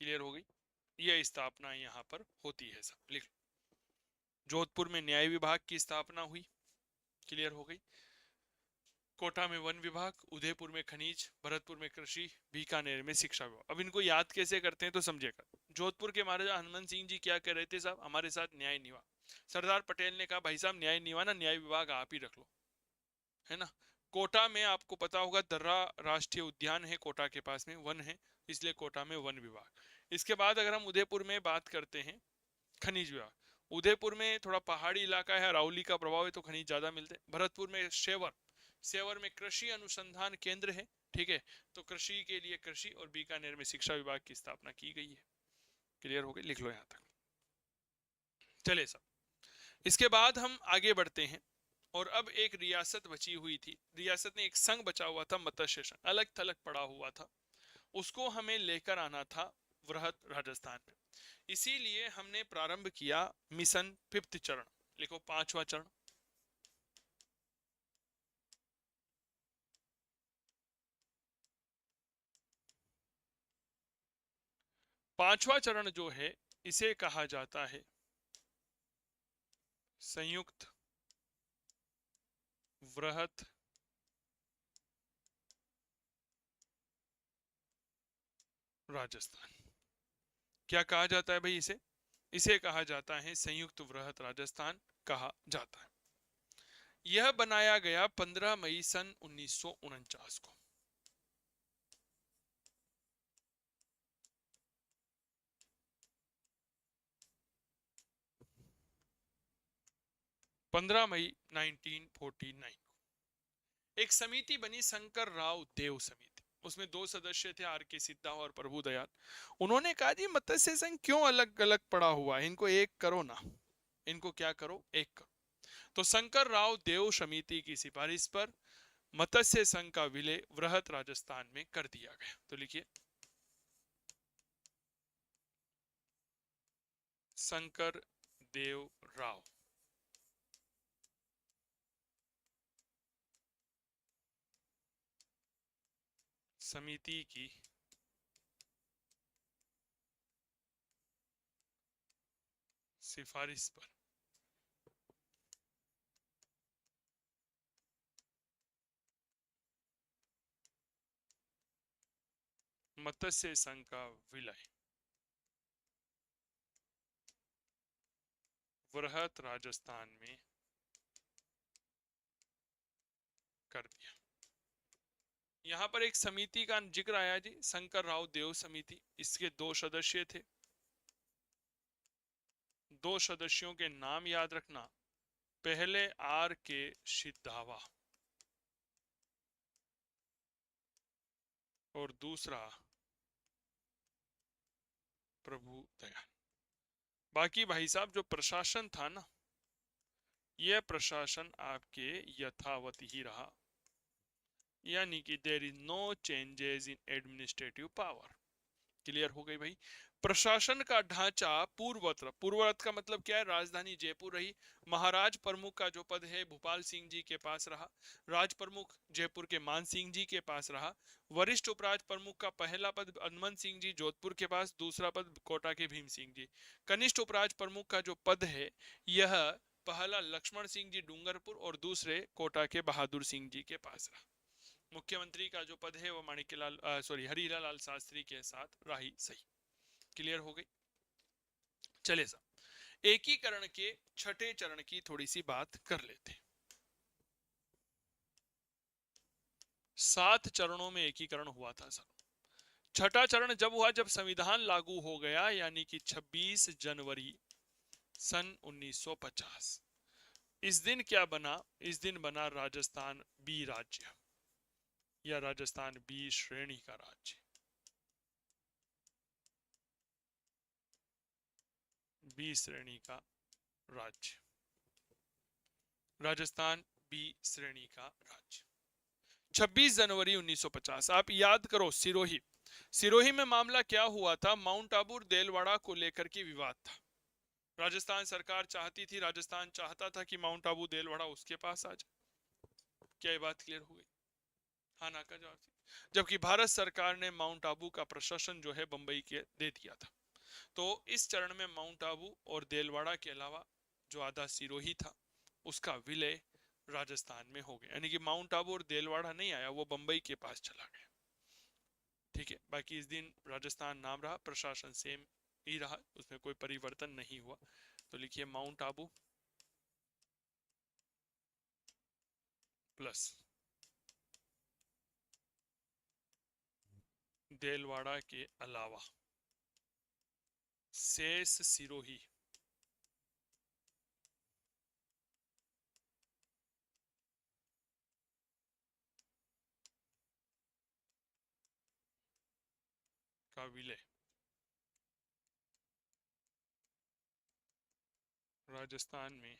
क्लियर हो गई। यह स्थापना यहां पर होती है, सब लिख लो। जोधपुर में न्याय विभाग की स्थापना हुई। क्लियर हो गई। कोटा में वन विभाग, उदयपुर में खनिज, भरतपुर में कृषि, बीकानेर में शिक्षा विभाग। अब इनको याद कैसे करते हैं तो समझिएगा। जोधपुर के महाराजा हनुमान सिंह जी क्या कह रहे थे साहब, हमारे साथ न्याय निभा। सरदार पटेल ने कहा भाई साहब न्याय निभा ना, न्याय विभाग आप ही रख लो, है ना। कोटा में आपको पता होगा दर्रा राष्ट्रीय उद्यान है, कोटा के पास में वन है, इसलिए कोटा में वन विभाग। इसके बाद अगर हम उदयपुर में बात करते हैं, खनिज विभाग। उदयपुर में थोड़ा पहाड़ी इलाका है, अरावली का प्रभाव है तो खनिज ज्यादा मिलते हैं। भरतपुर में सेवर, सेवर में कृषि अनुसंधान केंद्र है, ठीक है, तो कृषि के लिए कृषि। और बीकानेर में शिक्षा विभाग की स्थापना की गई है। क्लियर हो गई, लिख लो यहां तक। चले सब, इसके बाद हम आगे बढ़ते हैं। और अब एक रियासत बची हुई थी, रियासत ने एक संघ बचा हुआ था, मत्स्य संघ अलग थलग पड़ा हुआ था, उसको हमें लेकर आना था वृहत राजस्थान में। इसीलिए हमने प्रारंभ किया मिशन फिफ्थ चरण, लिखो पांचवा चरण। पांचवा चरण जो है इसे कहा जाता है संयुक्त वृहत राजस्थान। क्या कहा जाता है भाई इसे, इसे कहा जाता है संयुक्त वृहत राजस्थान कहा जाता है। यह बनाया गया 15 मई सन 1949 को। 15 मई 1949 को एक समिति बनी, शंकर राव देव समिति। उसमें 2 सदस्य थे, आर के सिद्धा और प्रभु दयाल। उन्होंने कहा जी मत्स्य संघ क्यों अलग अलग पड़ा हुआ है, इनको एक करो ना, इनको क्या करो, एक करो। तो शंकर राव देव समिति की सिफारिश पर मत्स्य संघ का विलय वृहत राजस्थान में कर दिया गया। तो लिखिए शंकर देव राव समिति की सिफारिश पर मत्स्य संघ का विलय वृहत राजस्थान में कर दिया। यहां पर एक समिति का जिक्र आया जी, शंकर राव देव समिति। इसके 2 सदस्य थे, 2 सदस्यों के नाम याद रखना। पहले आर के सिद्धावा और दूसरा प्रभु दयाल। बाकी भाई साहब जो प्रशासन था ना, यह प्रशासन आपके यथावत ही रहा, यानी कि there is no changes in administrative power. Clear हो गई भाई। प्रशासन का ढांचा पूर्ववत, पूर्ववत का मतलब क्या है, राजधानी जयपुर रही। महाराज प्रमुख का जो पद है भोपाल सिंह जी के पास रहा। राज प्रमुख जयपुर के मान सिंह जी के पास रहा। वरिष्ठ उपराज प्रमुख का पहला पद हनुमान सिंह जी जोधपुर के पास, दूसरा पद कोटा के भीम सिंह जी। कनिष्ठ उपराज प्रमुख का जो पद है यह पहला लक्ष्मण सिंह जी डूंगरपुर और दूसरे कोटा के बहादुर सिंह जी के पास रहा। मुख्यमंत्री का जो पद है वो माणिक्यलाल हरिलाल शास्त्री के साथ राही सही। क्लियर हो गई। चले साहब एकीकरण के छठे चरण की थोड़ी सी बात कर लेते। 7 चरणों में एकीकरण हुआ था सर। छठा चरण जब हुआ जब संविधान लागू हो गया, यानी कि 26 जनवरी सन 1950। इस दिन क्या बना, इस दिन बना राजस्थान बी राज्य या राजस्थान बी श्रेणी का राज्य। बी श्रेणी का राज्य, राजस्थान बी श्रेणी का राज्य। 26 जनवरी 1950। आप याद करो सिरोही, सिरोही में मामला क्या हुआ था, माउंट आबू देलवाड़ा को लेकर के विवाद था। राजस्थान सरकार चाहती थी, राजस्थान चाहता था कि माउंट आबू देलवाड़ा उसके पास आ जाए। क्या ये बात क्लियर हो गई, हाँ ना का जवाब। जबकि भारत सरकार ने माउंट आबू का प्रशासन जो है बंबई के दे दिया था। तो इस चरण में माउंट आबू और देलवाड़ा के अलावा जो आधा सिरोही था उसका विलय राजस्थान में हो गए, यानी कि माउंट आबू और देलवाड़ा नहीं आया, वो बंबई के पास चला गया। ठीक है, बाकी इस दिन राजस्थान नाम रहा, प्रशासन सेम ही रहा, उसमें कोई परिवर्तन नहीं हुआ। तो लिखिए माउंट आबू प्लस देलवाड़ा के अलावा शेष सिरोही का विलय राजस्थान में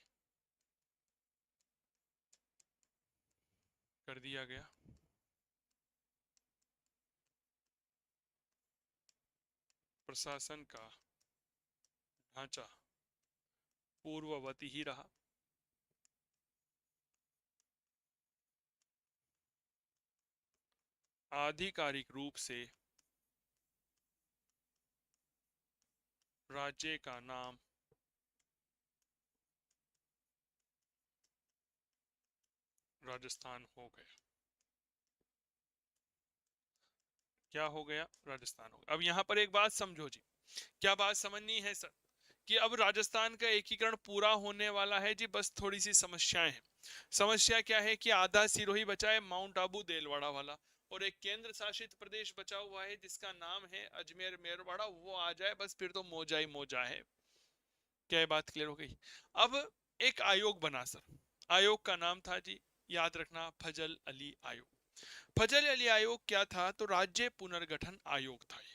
कर दिया गया। प्रशासन का ढांचा पूर्ववत ही रहा। आधिकारिक रूप से राज्य का नाम राजस्थान हो गया। क्या हो गया? राजस्थान हो गया। अब यहां पर एक बात समझो जी, क्या बात समझनी है सर, कि अब राजस्थान का एकीकरण पूरा होने वाला है जी, बस थोड़ी सी समस्याएं हैं। समस्या क्या है कि आधा सिरोही बचा है, माउंट आबू देलवाड़ा वाला, और एक केंद्र शासित प्रदेश बचा हुआ है जिसका नाम है अजमेर मेरवाड़ा, वो आ जाए बस फिर तो मौजा ही मौजा है। क्या ये बात क्लियर हो गई? अब एक आयोग बना सर, आयोग का नाम था जी, याद रखना, फजल अली आयोग। फजल अली आयोग क्या था? तो राज्य पुनर्गठन आयोग था ये।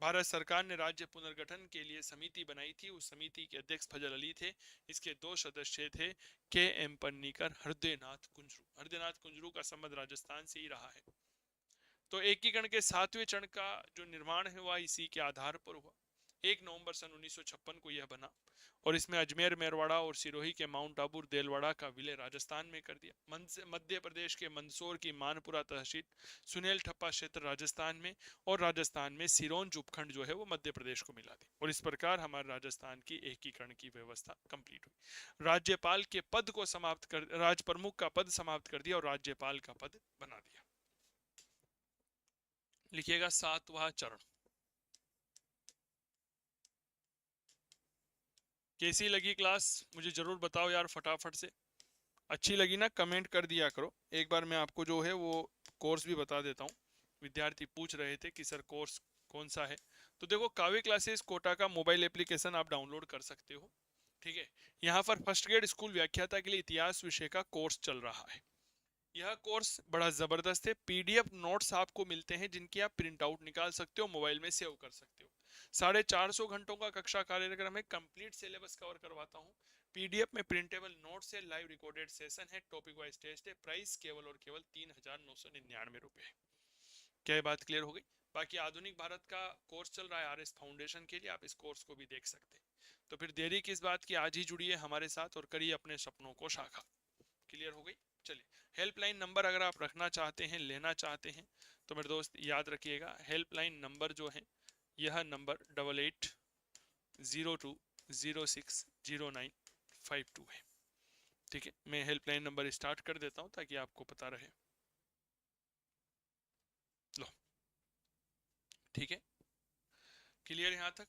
भारत सरकार ने राज्य पुनर्गठन के लिए समिति बनाई थी, उस समिति के अध्यक्ष फजल अली थे। इसके दो सदस्य थे, के एम पन्नीकर, हृदयनाथ कुंजरू। हृदयनाथ कुंजरू का संबंध राजस्थान से ही रहा है। तो एकीकरण के 7वें चरण का जो निर्माण हुआ इसी के आधार पर हुआ। 1 नवंबर सन 1956 को यह बना, और इसमें अजमेर मेरवाड़ा और सिरोही के माउंट आबू देलवाड़ा का विलय राजस्थान में कर दिया। मध्य प्रदेश के मंदसौर की मानपुरा तहसील, सुनेल ठप्पा क्षेत्र राजस्थान में, और राजस्थान में सिरोंज उपखंड जो है वो मध्य प्रदेश को मिला दी। और इस प्रकार हमारे राजस्थान की एकीकरण की व्यवस्था कंप्लीट हुई। राज्यपाल के पद को समाप्त कर, राज प्रमुख का पद समाप्त कर दिया और राज्यपाल का पद बना दिया। लिखिएगा 7वां चरण। कैसी लगी क्लास मुझे जरूर बताओ यार फटाफट से। अच्छी लगी ना, कमेंट कर दिया करो। एक बार मैं आपको जो है वो कोर्स भी बता देता हूँ। विद्यार्थी पूछ रहे थे कि सर कोर्स कौन सा है, तो देखो काव्य क्लासेस कोटा का मोबाइल एप्लीकेशन आप डाउनलोड कर सकते हो। ठीक है, यहाँ पर फर्स्ट ग्रेड स्कूल व्याख्याता के लिए इतिहास विषय का कोर्स चल रहा है। यह कोर्स बड़ा जबरदस्त है। पीडीएफ नोट्स आपको मिलते हैं जिनकी आप प्रिंट आउट निकाल सकते हो, मोबाइल में सेव कर सकते हो। 450 घंटों का कक्षा कार्यक्रम है, कंप्लीट सिलेबस कवर करवाता हूँ। पीडीएफ में प्रिंटेबल नोट्स है, लाइव रिकॉर्डेड सेशन है, टॉपिक वाइज टेस्ट है। प्राइस केवल और केवल 3,999 रुपए। क्या ये बात क्लियर हो गई? बाकी आधुनिक भारत का कोर्स चल रहा है आरएस फाउंडेशन के लिए, आप इस कोर्स को भी देख सकते हैं। तो फिर देरी किस बात की, आज ही जुड़िए हमारे साथ और करिए अपने सपनों को साकार। क्लियर हो गई? चलिए, हेल्पलाइन नंबर अगर आप रखना चाहते हैं, लेना चाहते हैं, तो मेरे दोस्त याद रखिएगा, हेल्पलाइन नंबर जो है यह नंबर 8802060952 है। ठीक है, मैं हेल्पलाइन नंबर स्टार्ट कर देता हूं ताकि आपको पता रहे। लो, ठीक है, क्लियर यहां तक?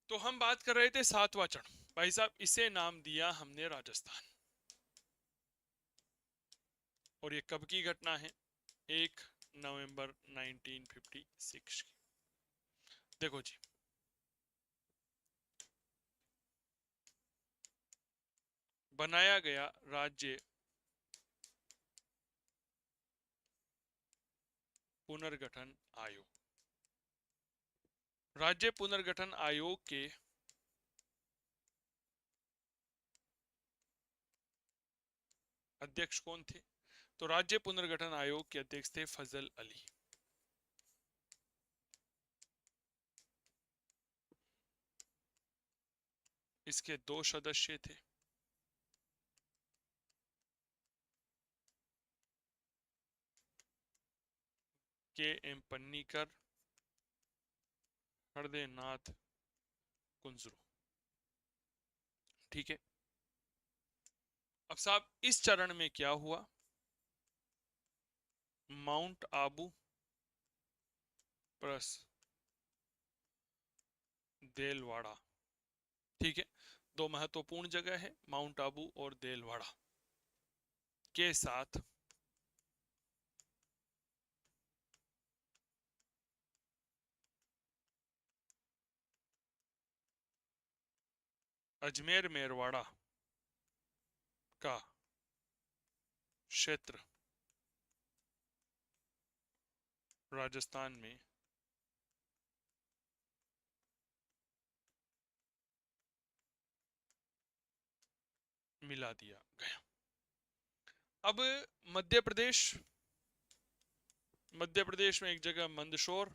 तो हम बात कर रहे थे 7वां चरण। भाई साहब, इसे नाम दिया हमने राजस्थान। और ये कब की घटना है? 1 नवंबर 1956 की। देखो जी, बनाया गया राज्य पुनर्गठन आयोग। राज्य पुनर्गठन आयोग के अध्यक्ष कौन थे? तो राज्य पुनर्गठन आयोग के अध्यक्ष थे फजल अली। इसके दो सदस्य थे, के एम पन्नीकर, हृदयनाथ कुंजरू। ठीक है, अब साहब इस चरण में क्या हुआ, माउंट आबू प्लस देलवाड़ा, ठीक है, दो महत्वपूर्ण जगह है माउंट आबू और देलवाड़ा के साथ अजमेर मेरवाड़ा का क्षेत्र राजस्थान में मिला दिया गया। अब मध्य प्रदेश, मध्य प्रदेश में एक जगह मंदसौर,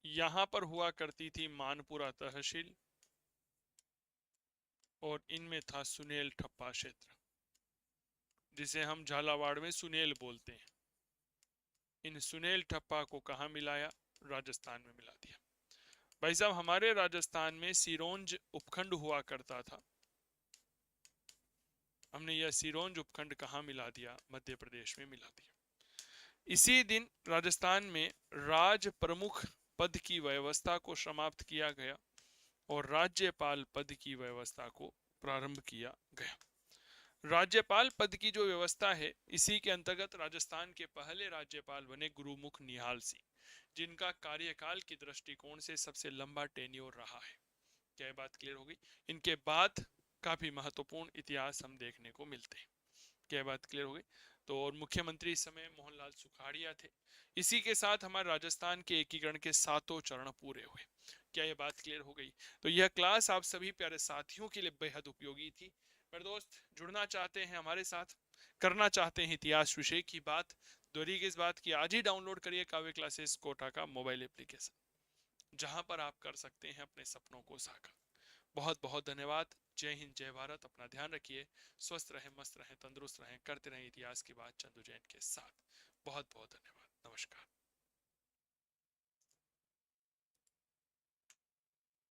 यहां पर हुआ करती थी मानपुरा तहसील और इनमें था सुनेल ठप्पा क्षेत्र, जिसे हम झालावाड़ में सुनेल बोलते हैं। इन सुनेल ठप्पा को कहां मिलाया, राजस्थान में मिला दिया। भाई साहब हमारे राजस्थान में सिरोंज उपखंड हुआ करता था, हमने यह सिरोंज उपखंड कहां मिला दिया, मध्य प्रदेश में मिला दिया। इसी दिन राजस्थान में राज प्रमुख पद की व्यवस्था को समाप्त किया गया और राज्यपाल पद की व्यवस्था को प्रारंभ किया गया। राज्यपाल पद की जो व्यवस्था है, इसी के अंतर्गत राजस्थान के पहले राज्यपाल बने गुरुमुख निहाल सिंह, जिनका कार्यकाल की दृष्टिकोण से सबसे लंबा टेन्योर रहा है। क्या ये बात क्लियर हो गई? इनके बाद काफी महत्वपूर्ण इतिहास हम देखने को मिलते हैं। क्या बात क्लियर हो गई? तो और मुख्यमंत्री इस समय मोहनलाल सुखाड़िया थे। इसी के साथ हमारे राजस्थान के एकीकरण के 7 चरण पूरे हुए। क्या ये बात क्लियर हो गई? तो यह क्लास आप सभी प्यारे साथियों के लिए बेहद उपयोगी थी। मेरे दोस्त जुड़ना चाहते हैं हमारे साथ, करना चाहते हैं इतिहास विषय की बात, दोहरी किस बात की, आज ही डाउनलोड करिए काव्य क्लासेस कोटा का मोबाइल एप्लीकेशन, जहां पर आप कर सकते हैं अपने सपनों को साकार। बहुत बहुत धन्यवाद। जय हिंद, जय भारत। अपना ध्यान रखिए, स्वस्थ रहें, मस्त रहें, तंदुरुस्त रहें, करते रहें इतिहास की बात चंदू जैन के साथ। बहुत बहुत धन्यवाद, नमस्कार।